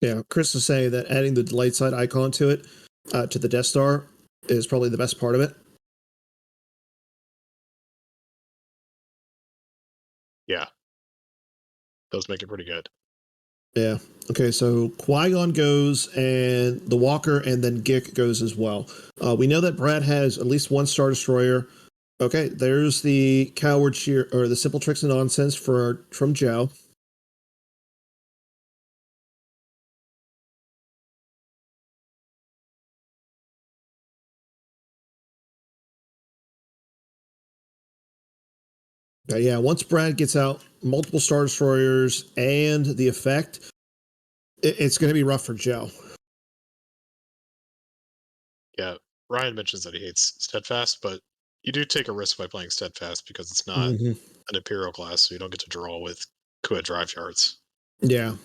Yeah, Chris is saying that adding the light side icon to it, to the Death Star, is probably the best part of it. Yeah. Does make it pretty good. Yeah. Okay, so Qui-Gon goes, and the Walker, and then Gick goes as well. We know that Brad has at least one Star Destroyer. Okay, there's the coward cheer, or the simple tricks and nonsense from Joe. Yeah, once Brad gets out multiple Star Destroyers and the effect, it's going to be rough for Joe. Yeah, Ryan mentions that he hates Steadfast, but you do take a risk by playing Steadfast because it's not an Imperial class, so you don't get to draw with Kua drive yards. Yeah.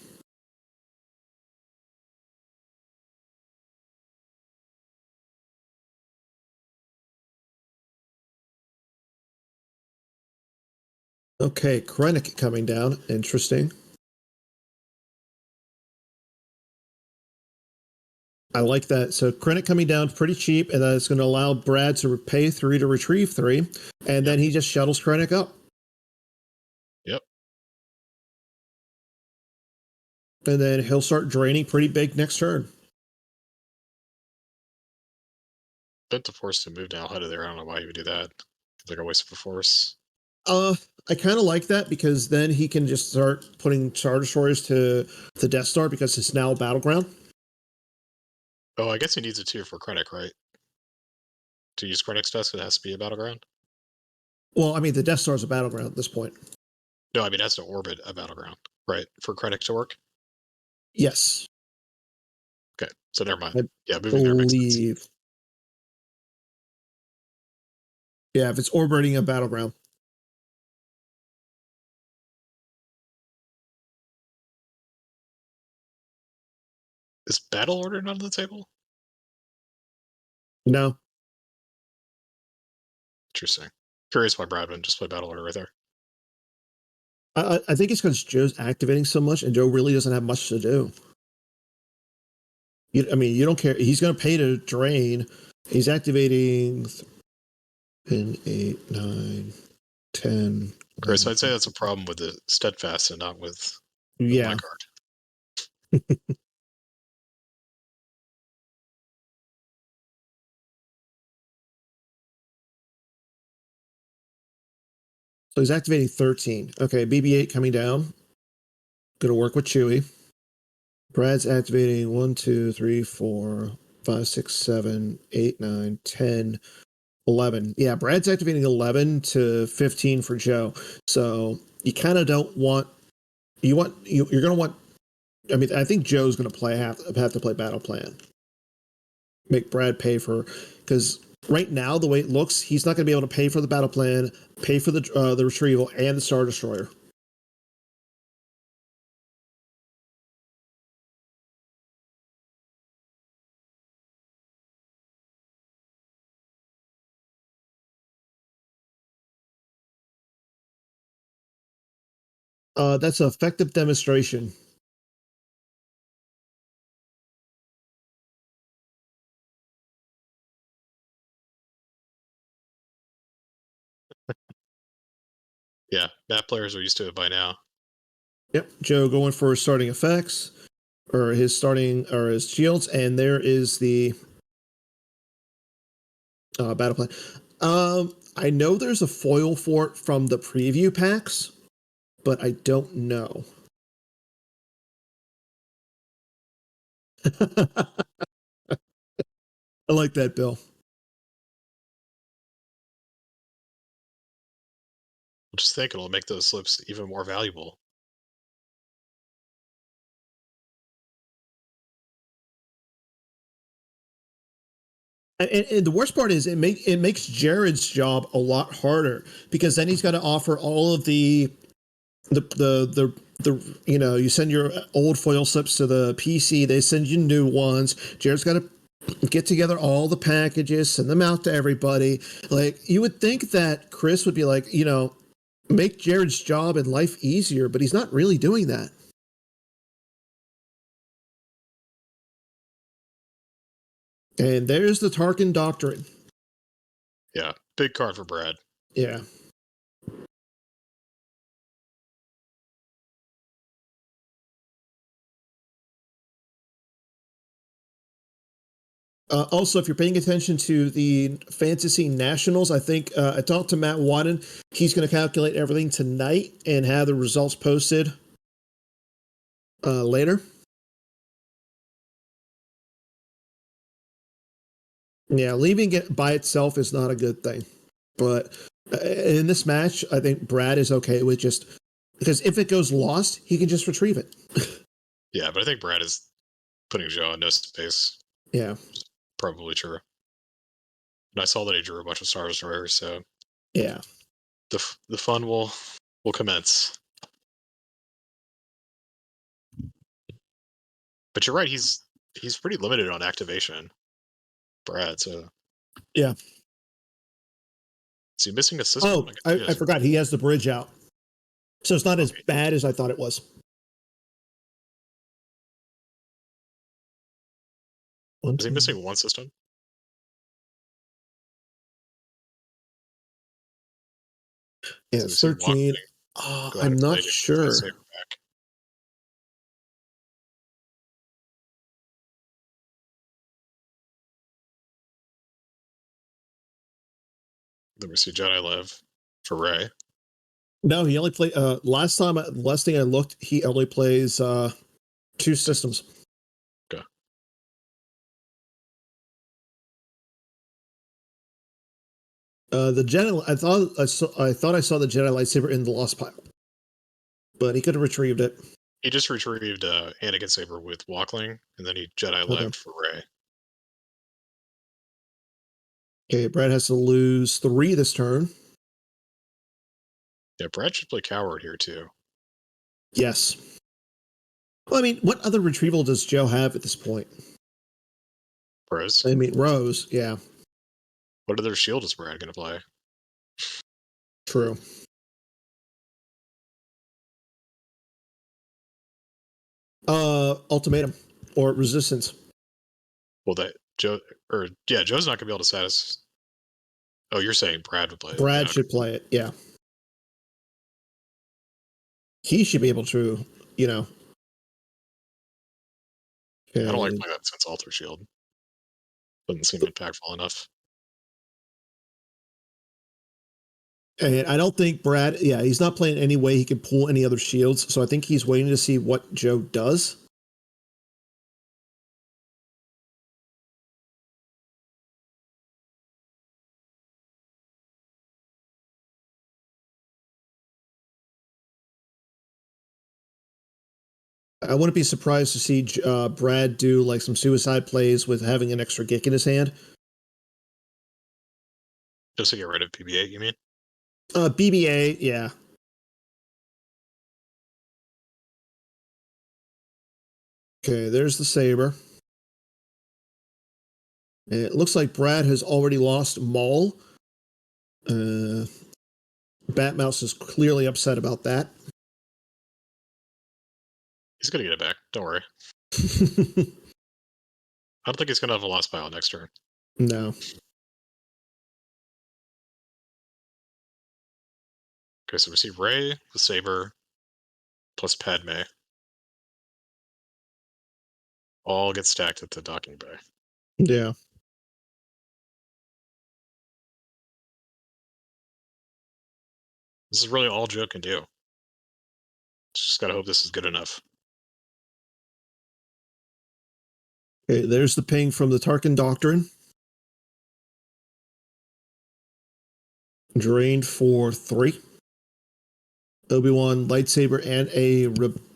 Okay, Krennic coming down. Interesting. I like that. So Krennic coming down pretty cheap, and that's going to allow Brad to pay 3 to retrieve 3, and then he just shuttles Krennic up. Yep. And then he'll start draining pretty big next turn. Bent the force to move now out of there. I don't know why he would do that. It's like a waste of a force. I kind of like that because then he can just start putting Star Destroyers to the Death Star because it's now a battleground. Oh, I guess he needs it too for Krennic, right? To use Krennic's desk, it has to be a battleground? Well, I mean, the Death Star is a battleground at this point. No, I mean, it has to orbit a battleground, right? For Krennic to work? Yes. Okay, so never mind. I Yeah, moving there makes sense. believe. Yeah, if it's orbiting a battleground. Is Battle Order not on the table? No. Interesting. Curious why Brad wouldn't just play Battle Order right there. I think it's because Joe's activating so much, and Joe really doesn't have much to do. I mean, you don't care. He's going to pay to drain. He's activating 10, 8, 9, 10. Chris, I'd say that's a problem with the Steadfast and not with my Yeah. card. So he's activating 13. Okay, BB-8 coming down. Going to work with Chewie. Brad's activating 1, 2, 3, 4, 5, 6, 7, 8, 9, 10, 11. Yeah, Brad's activating 11 to 15 for Joe. So you kind of don't want. You're going to want. I mean, I think Joe's going to have to play battle plan. Make Brad pay for, because right now the way it looks, he's not going to be able to pay for the battle plan, pay for the retrieval, and the Star Destroyer. That's an effective demonstration. Yeah, map players are used to it by now. Yep, Joe going for his starting effects, or his shields, and there is the battle plan. I know there's a foil for it from the preview packs, but I don't know. I like that, Bill. Just think it'll make those slips even more valuable. And the worst part is it makes Jared's job a lot harder because then he's got to offer all of the you send your old foil slips to the PC, they send you new ones. Jared's got to get together all the packages, send them out to everybody. Like, you would think that Chris would be like, make Jared's job and life easier, but he's not really doing that. And there's the Tarkin Doctrine. Yeah, big card for Brad. Yeah. Also, if you're paying attention to the Fantasy Nationals, I think I talked to Matt Wadden. He's going to calculate everything tonight and have the results posted later. Yeah, leaving it by itself is not a good thing. But in this match, I think Brad is okay with just because if it goes lost, he can just retrieve it. Yeah, but I think Brad is putting Joe in no space. Yeah. Probably true. And I saw that he drew a bunch of Star Destroyers, so yeah, the fun will commence. But you're right, he's pretty limited on activation, Brad. So yeah. Is he missing a system? Oh, I forgot he has the bridge out, so it's not as bad as I thought it was. Is he missing one system? Yeah, it's 13. I'm not sure. Then we see Jedi Live for Rey. No, he only played. Last thing I looked, he only plays 2 systems. Okay. The Jedi. I thought I saw the Jedi lightsaber in the lost pile, but he could have retrieved it. He just retrieved Anakin saber with Walkling, and then he Jedi Lived for Rey. Okay, Brad has to lose 3 this turn. Yeah, Brad should play Coward here too. Yes. Well, I mean, what other retrieval does Joe have at this point? Rose. I mean, Rose, yeah. What other shield is Brad going to play? True. Ultimatum or Resistance. Well, Joe's not going to be able to satisfy. Oh, you're saying Brad would play it. Brad should play it, yeah. He should be able to, Okay. I don't like playing that since Alter Shield. Doesn't seem impactful enough. And I don't think Brad, he's not playing any way he can pull any other shields, so I think he's waiting to see what Joe does. I wouldn't be surprised to see Brad do like some suicide plays with having an extra Gick in his hand. Just to get rid of BB-8, you mean? BB-8, yeah. Okay, there's the saber. And it looks like Brad has already lost Maul. Batmouse is clearly upset about that. He's going to get it back. Don't worry. I don't think he's going to have a lost pile next turn. No. Okay, so we see Rey, the Saber, plus Padme. All get stacked at the docking bay. Yeah. This is really all Joe can do. Just gotta hope this is good enough. Okay, there's the ping from the Tarkin Doctrine. Drained for 3. Obi-Wan lightsaber and a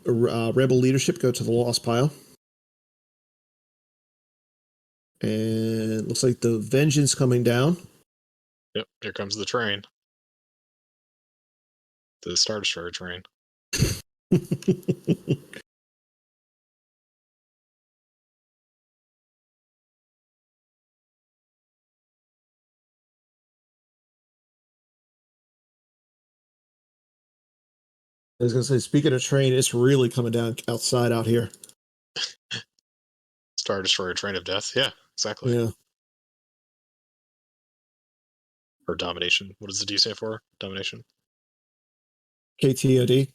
rebel leadership go to the lost pile. And looks like the Vengeance coming down. Yep, here comes the train. The Star Destroyer train. I was gonna say, speaking of train, it's really coming down outside out here. Star Destroyer train of death. Yeah, exactly. Yeah. Or domination. What does the D stand for? Domination. KTOD.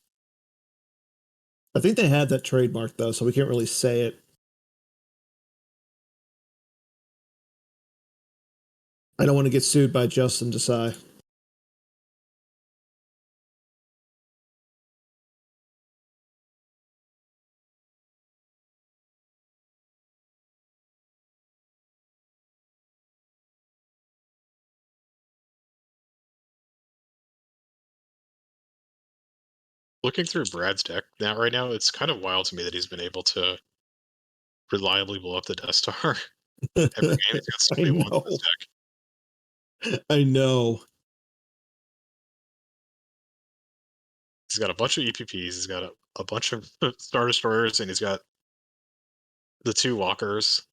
I think they had that trademark though, so we can't really say it. I don't want to get sued by Justin Desai. Looking through Brad's deck now, right now, it's kind of wild to me that he's been able to reliably blow up the Death Star every game. He's got so I many ones in his know. deck. I know. He's got a bunch of EPPs. He's got a bunch of Star Destroyers, and he's got the 2 Walkers.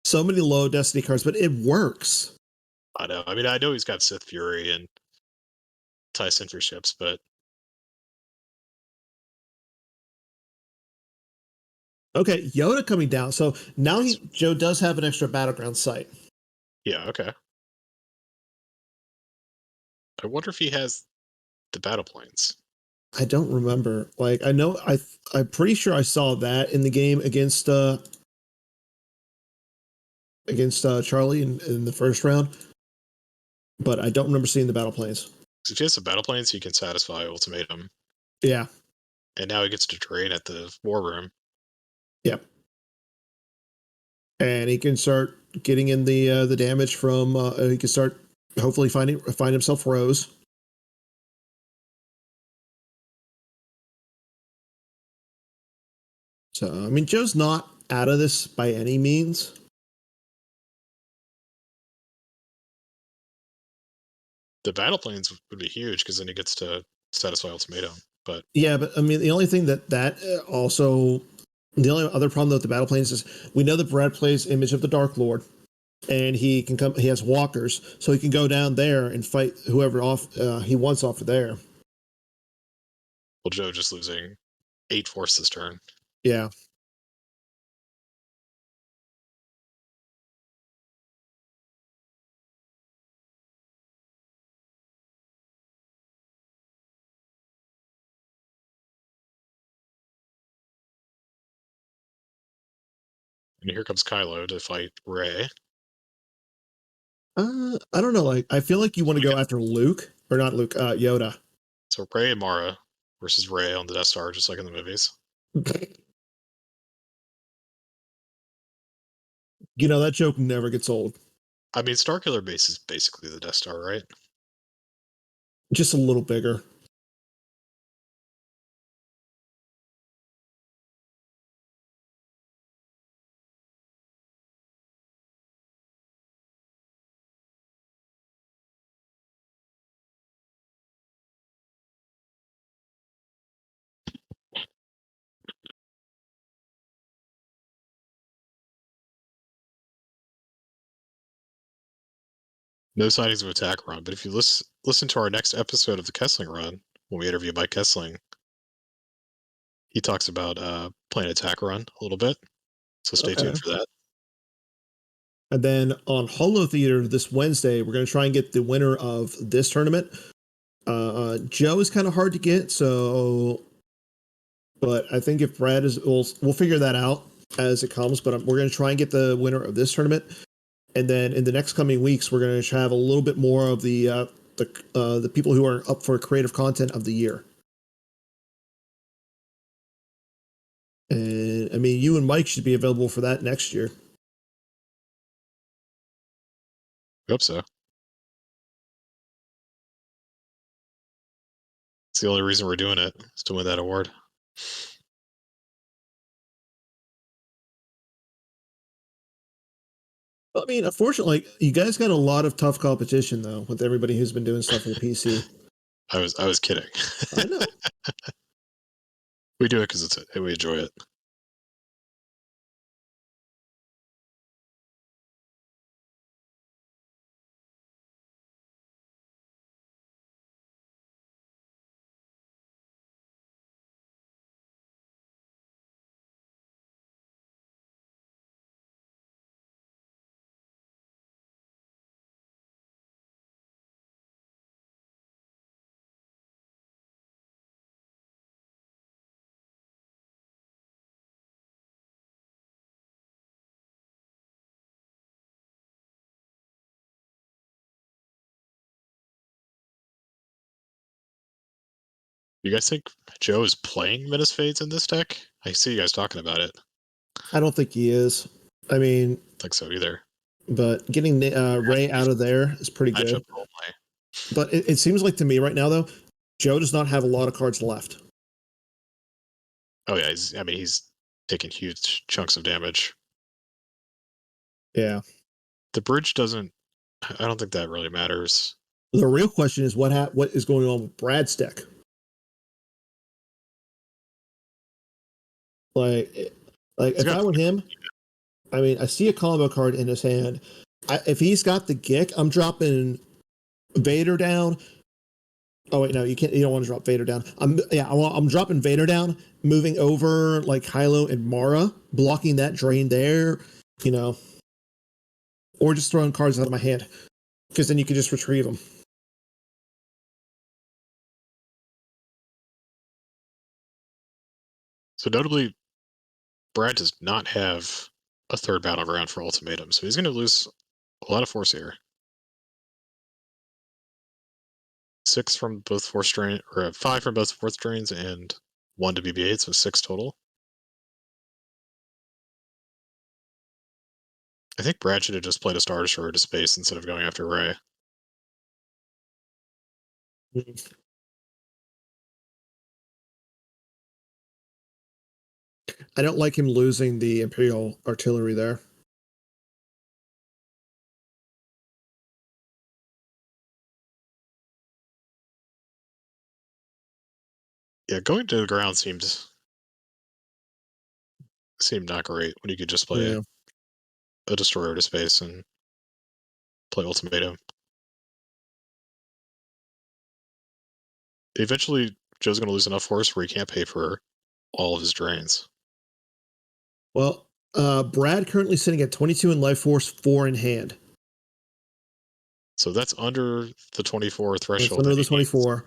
So many low Destiny cards, but it works. I know. I mean, I know he's got Sith Fury and TIE Sentry ships, but Okay, Yoda coming down. So now Joe does have an extra battleground site. yeah, okay. I wonder if he has the battle planes. I don't remember. Like I know I'm pretty sure I saw that in the game against Charlie in the first round, but I don't remember seeing the battle planes. If he has the battle planes, he can satisfy Ultimatum. Yeah. And now he gets to train at the War Room. Yep. And he can start getting in the damage from. He can start hopefully find himself Rose. So I mean, Joe's not out of this by any means. The battle planes would be huge because then he gets to satisfy Ultimatum. But yeah, but I mean, the only thing that also the only other problem with the battle planes is we know that Brad plays Image of the Dark Lord, and he can come. He has walkers, so he can go down there and fight whoever off he wants off of there. well, Joe just losing 8 force this turn. Yeah. And here comes Kylo to fight Rey. I don't know. Like, I feel like you want to We go get, after Luke or not Luke, Yoda. so Rey and Mara versus Rey on the Death Star, just like in the movies. You know that joke never gets old. I mean, Starkiller Base is basically the Death Star, right? Just a little bigger. No sightings of attack run, but if you listen to our next episode of the Kessling run, when we interview Mike Kessling, he talks about playing attack run a little bit. So stay tuned Okay. for that. And then on Holo Theater this Wednesday, we're going to try and get the winner of this tournament. Joe is kind of hard to get, so, but I think if Brad is, we'll figure that out as it comes. But we're going to try and get the winner of this tournament, and then in the next coming weeks, we're going to have a little bit more of the people who are up for creative content of the year. And I mean, you and Mike should be available for that next year. I hope so. It's the only reason we're doing it, is to win that award. I mean, unfortunately, you guys got a lot of tough competition though, with everybody who's been doing stuff for the PC. I was kidding. I know. We do it because we enjoy it. You guys think Joe is playing Menace Fades in this deck? I see you guys talking about it. I don't think he is. I mean, I don't think so either. but getting Ray out of there is pretty good. But it seems like to me right now, though, Joe does not have a lot of cards left. Oh yeah, he's taking huge chunks of damage. Yeah. The bridge doesn't. I don't think that really matters. The real question is what is going on with Brad's deck? Like if I were him, I mean, I see a combo card in his hand. If he's got the Gick, I'm dropping Vader down. Oh wait, no, you can't. You don't want to drop Vader down. I'm dropping Vader down, moving over like Kylo and Mara, blocking that drain there. You know, or just throwing cards out of my hand, because then you can just retrieve them. So notably, Brad does not have a third battleground for ultimatum, so he's going to lose a lot of force here. 6 from both force drain, or 5 from both force drains, and 1 to BB-8, so 6 total. I think Brad should have just played a Star Destroyer to space instead of going after Ray. I don't like him losing the Imperial artillery there. Yeah, going to the ground seemed not great when you could just play a Destroyer to space and play ultimatum. Eventually, Joe's going to lose enough force where he can't pay for all of his drains. Well, Brad currently sitting at 22 in life force, 4 in hand. So that's under the 24 threshold. That's under the 24.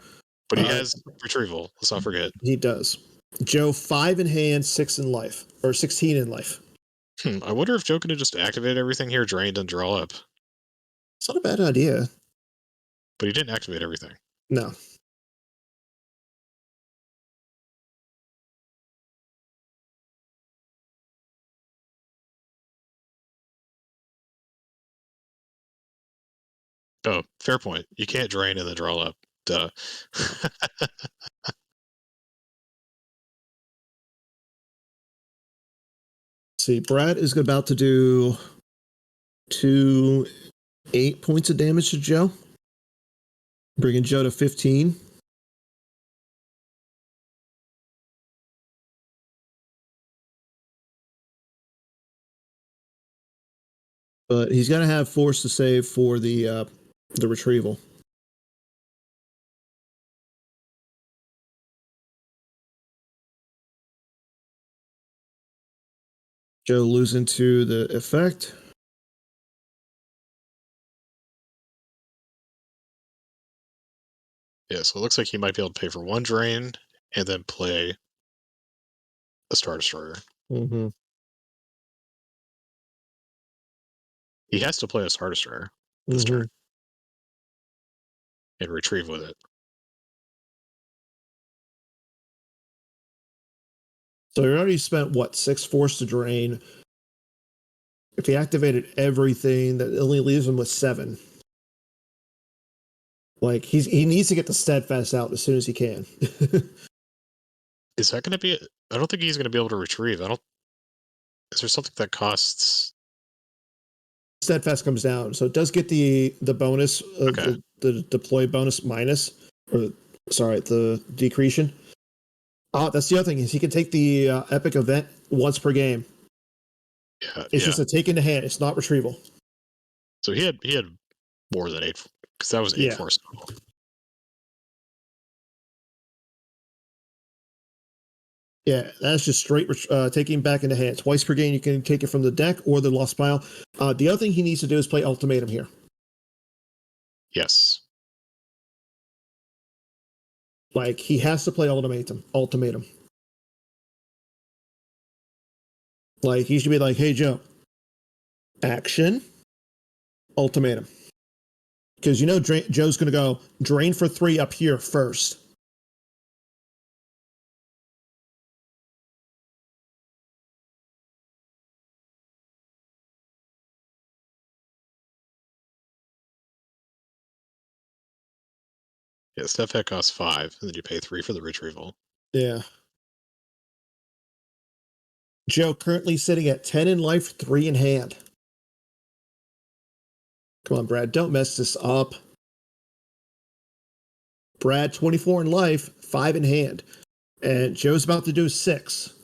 But he has retrieval. Let's not forget. He does. Joe, 5 in hand, 6 in life, or 16 in life. I wonder if Joe could have just activated everything here, drained, and draw up. It's not a bad idea. But he didn't activate everything. No. Oh, fair point. You can't drain and then draw up. Duh. See, Brad is about to do 8 points of damage to Joe, bringing Joe to 15. But he's got to have force to save for the retrieval. Joe losing to the effect. Yeah, so it looks like he might be able to pay for 1 drain and then play a Star Destroyer. Mm-hmm. He has to play a Star Destroyer this turn and retrieve with it. So he already spent, 6 force to drain. If he activated everything, that only leaves him with 7. Like, he needs to get the steadfast out as soon as he can. Is that going to be? I don't think he's going to be able to retrieve. Is there something that costs Steadfast comes down, so it does get the bonus, Okay. the deploy bonus minus, or sorry, the decretion. That's the other thing is he can take the epic event once per game. Yeah. It's just a take into hand. It's not retrieval. So he had more than 8 because that was 8 force. Yeah, that's just straight taking back into hand. Twice per game, you can take it from the deck or the lost pile. The other thing he needs to do is play Ultimatum here. Yes. Like, he has to play Ultimatum. Like, he should be like, hey, Joe, action, Ultimatum. Because you know Joe's going to go drain for 3 up here first. Yeah, Steph Heck costs 5, and then you pay 3 for the retrieval. Yeah. Joe currently sitting at 10 in life, 3 in hand. Come on, Brad, don't mess this up. Brad, 24 in life, 5 in hand. And Joe's about to do 6.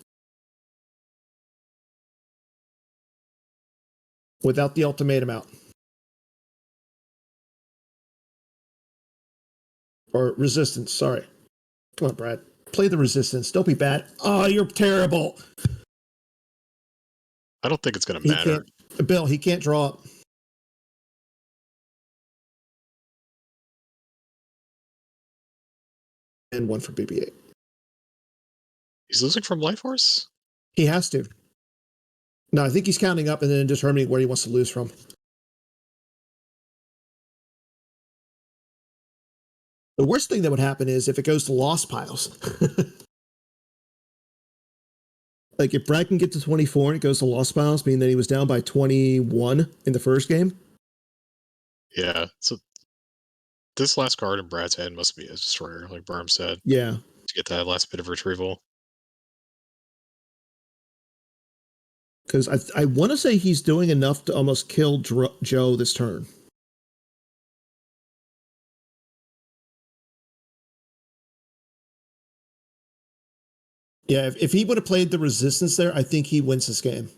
Without the ultimatum out. Or resistance, sorry. Come on, Brad. Play the resistance. Don't be bad. Oh, you're terrible. I don't think it's going to matter. Bill, he can't draw up. And 1 for BB-8. He's losing from Life Force? He has to. No, I think he's counting up and then determining where he wants to lose from. The worst thing that would happen is if it goes to lost piles. Like if Brad can get to 24 and it goes to lost piles, meaning that he was down by 21 in the first game. Yeah. So this last card in Brad's hand must be a destroyer, like Berm said. Yeah. To get that last bit of retrieval. Because I want to say he's doing enough to almost kill Joe this turn. Yeah, if he would have played the resistance there, I think he wins this game.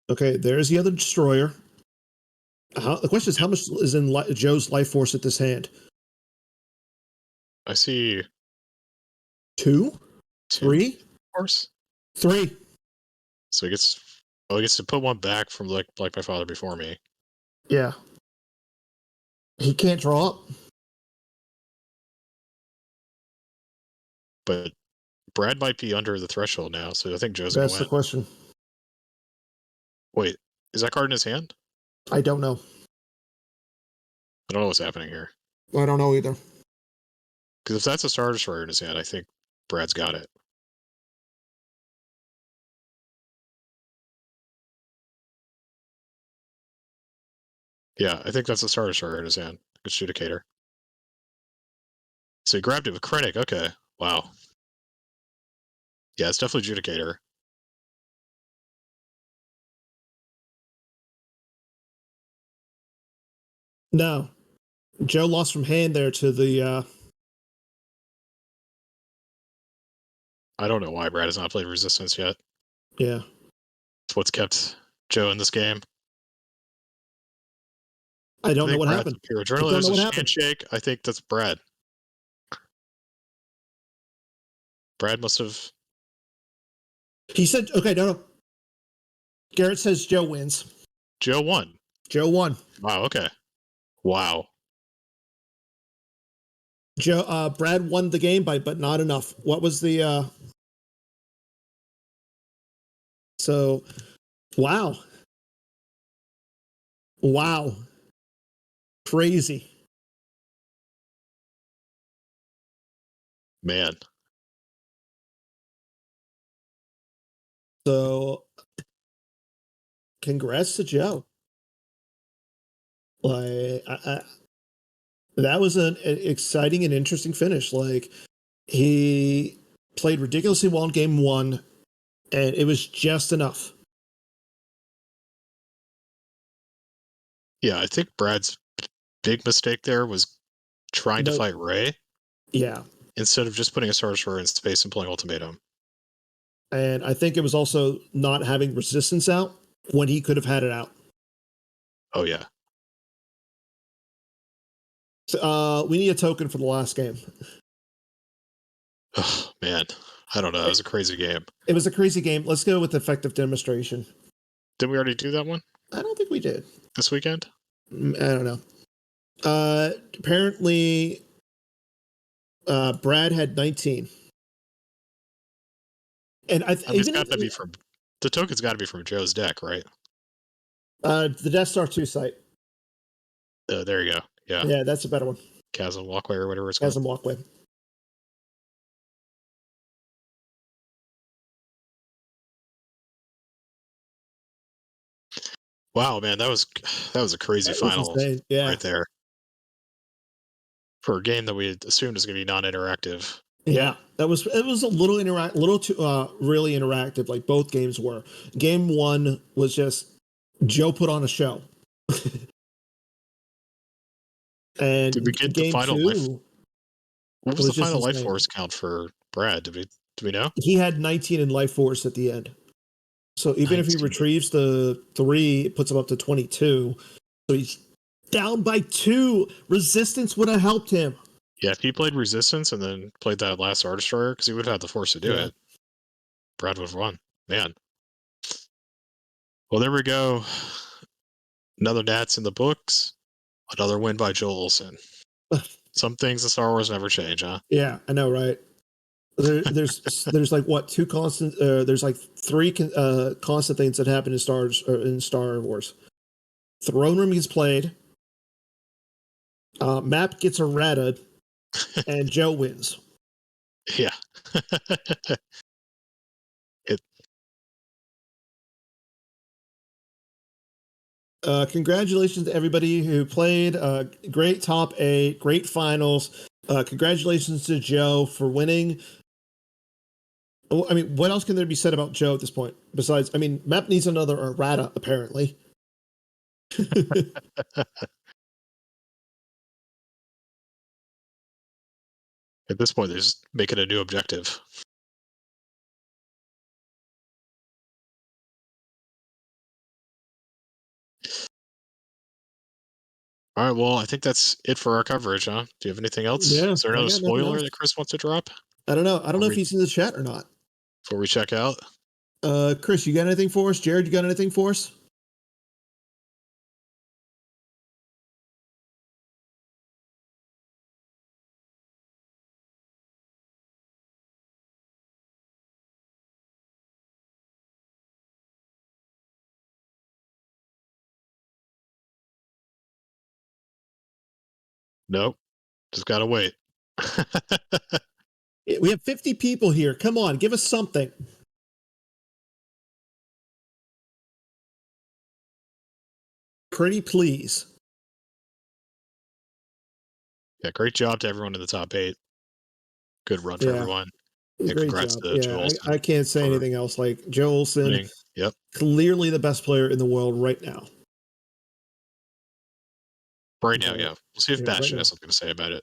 Okay, there's the other destroyer. The question is, how much is in Joe's life force at this hand? I see 2? 3? Force? 3. So he gets to put 1 back from like my father before me. Yeah. He can't draw up. But Brad might be under the threshold now, so I think Joe's going to win. That's the question. Wait, is that card in his hand? I don't know. I don't know what's happening here. I don't know either. Because if that's a Star Destroyer in his hand, I think Brad's got it. Yeah, I think that's a Star Destroyer in his hand. Adjudicator. So he grabbed it with Krennic. Okay. Wow. Yeah, it's definitely Adjudicator. No. Joe lost from hand there to the... I don't know why Brad has not played Resistance yet. Yeah. It's what's kept Joe in this game. I don't know what happened. Pure adrenaline. There's a handshake. I think that's Brad. Brad must have... He said, okay, no. Garrett says Joe wins. Joe won. Joe won. Wow, okay. Wow. Brad won the game but not enough. What was the so wow. Wow. Crazy. Man. So congrats to Joe. Like that was an exciting and interesting finish. Like he played ridiculously well in game one, and it was just enough. Yeah, I think Brad's big mistake there was trying to fight Ray. Yeah. Instead of just putting a Star Destroyer in space and playing Ultimatum. And I think it was also not having resistance out when he could have had it out. Oh, yeah. So, we need a token for the last game. Oh, man. I don't know. It was a crazy game. It was a crazy game. Let's go with effective demonstration. Did we already do that one? I don't think we did. This weekend? I don't know. Apparently, Brad had 19. And It's got to be from the token's got to be from Joe's deck, right? The Death Star 2 site. There you go. Yeah. Yeah, that's a better one. Chasm Walkway or whatever it's called. Chasm Walkway. Wow, man, that was a crazy final right there. For a game that we assumed was going to be non-interactive. Yeah, it was a little too really interactive, like both games were. Game one was just Joe put on a show. And did we get the final life? What was the final life force count for Brad? Do we know? He had 19 in life force at the end. So even 19. If he retrieves the 3, it puts him up to 22. So he's down by 2. Resistance would have helped him. Yeah, if he played Resistance and then played that last Star Destroyer, because he would have had the force to do it, Brad would have won. Man. Well, there we go. Another Nats in the books. Another win by Joel Olson. Some things in Star Wars never change, huh? Yeah, I know, right? There's like what 2 constant? There's like 3 constant things that happen in Star Wars. Throne room gets played. Map gets errated, and Joe wins. Yeah. Congratulations to everybody who played. Great top 8, great finals. Congratulations to Joe for winning. I mean, what else can there be said about Joe at this point? Besides, I mean, Map needs another errata, apparently. At this point, they're just making a new objective. All right, well, I think that's it for our coverage, huh? Do you have anything else? Yeah, is there another spoiler that Chris wants to drop? I don't know. I don't know if he's in the chat or not. Before we check out? Chris, you got anything for us? Jared, you got anything for us? Nope. Just gotta wait. We have 50 people here. Come on, give us something. Pretty please. Yeah, great job to everyone in the top 8. Good run for everyone. And great congrats job. to Joe Olson. I can't say anything else. Like Joe Olson, clearly the best player in the world right now. Right now, yeah. We'll see if Bastion has something to say about it.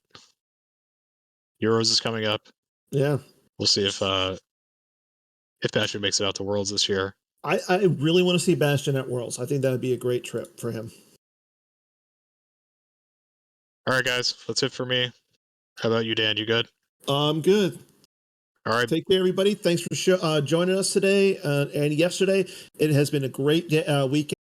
Euros is coming up. Yeah. We'll see if Bastion makes it out to Worlds this year. I really want to see Bastion at Worlds. I think that would be a great trip for him. All right, guys. That's it for me. How about you, Dan? You good? I'm good. All right. Take care, everybody. Thanks for joining us today and yesterday. It has been a great weekend.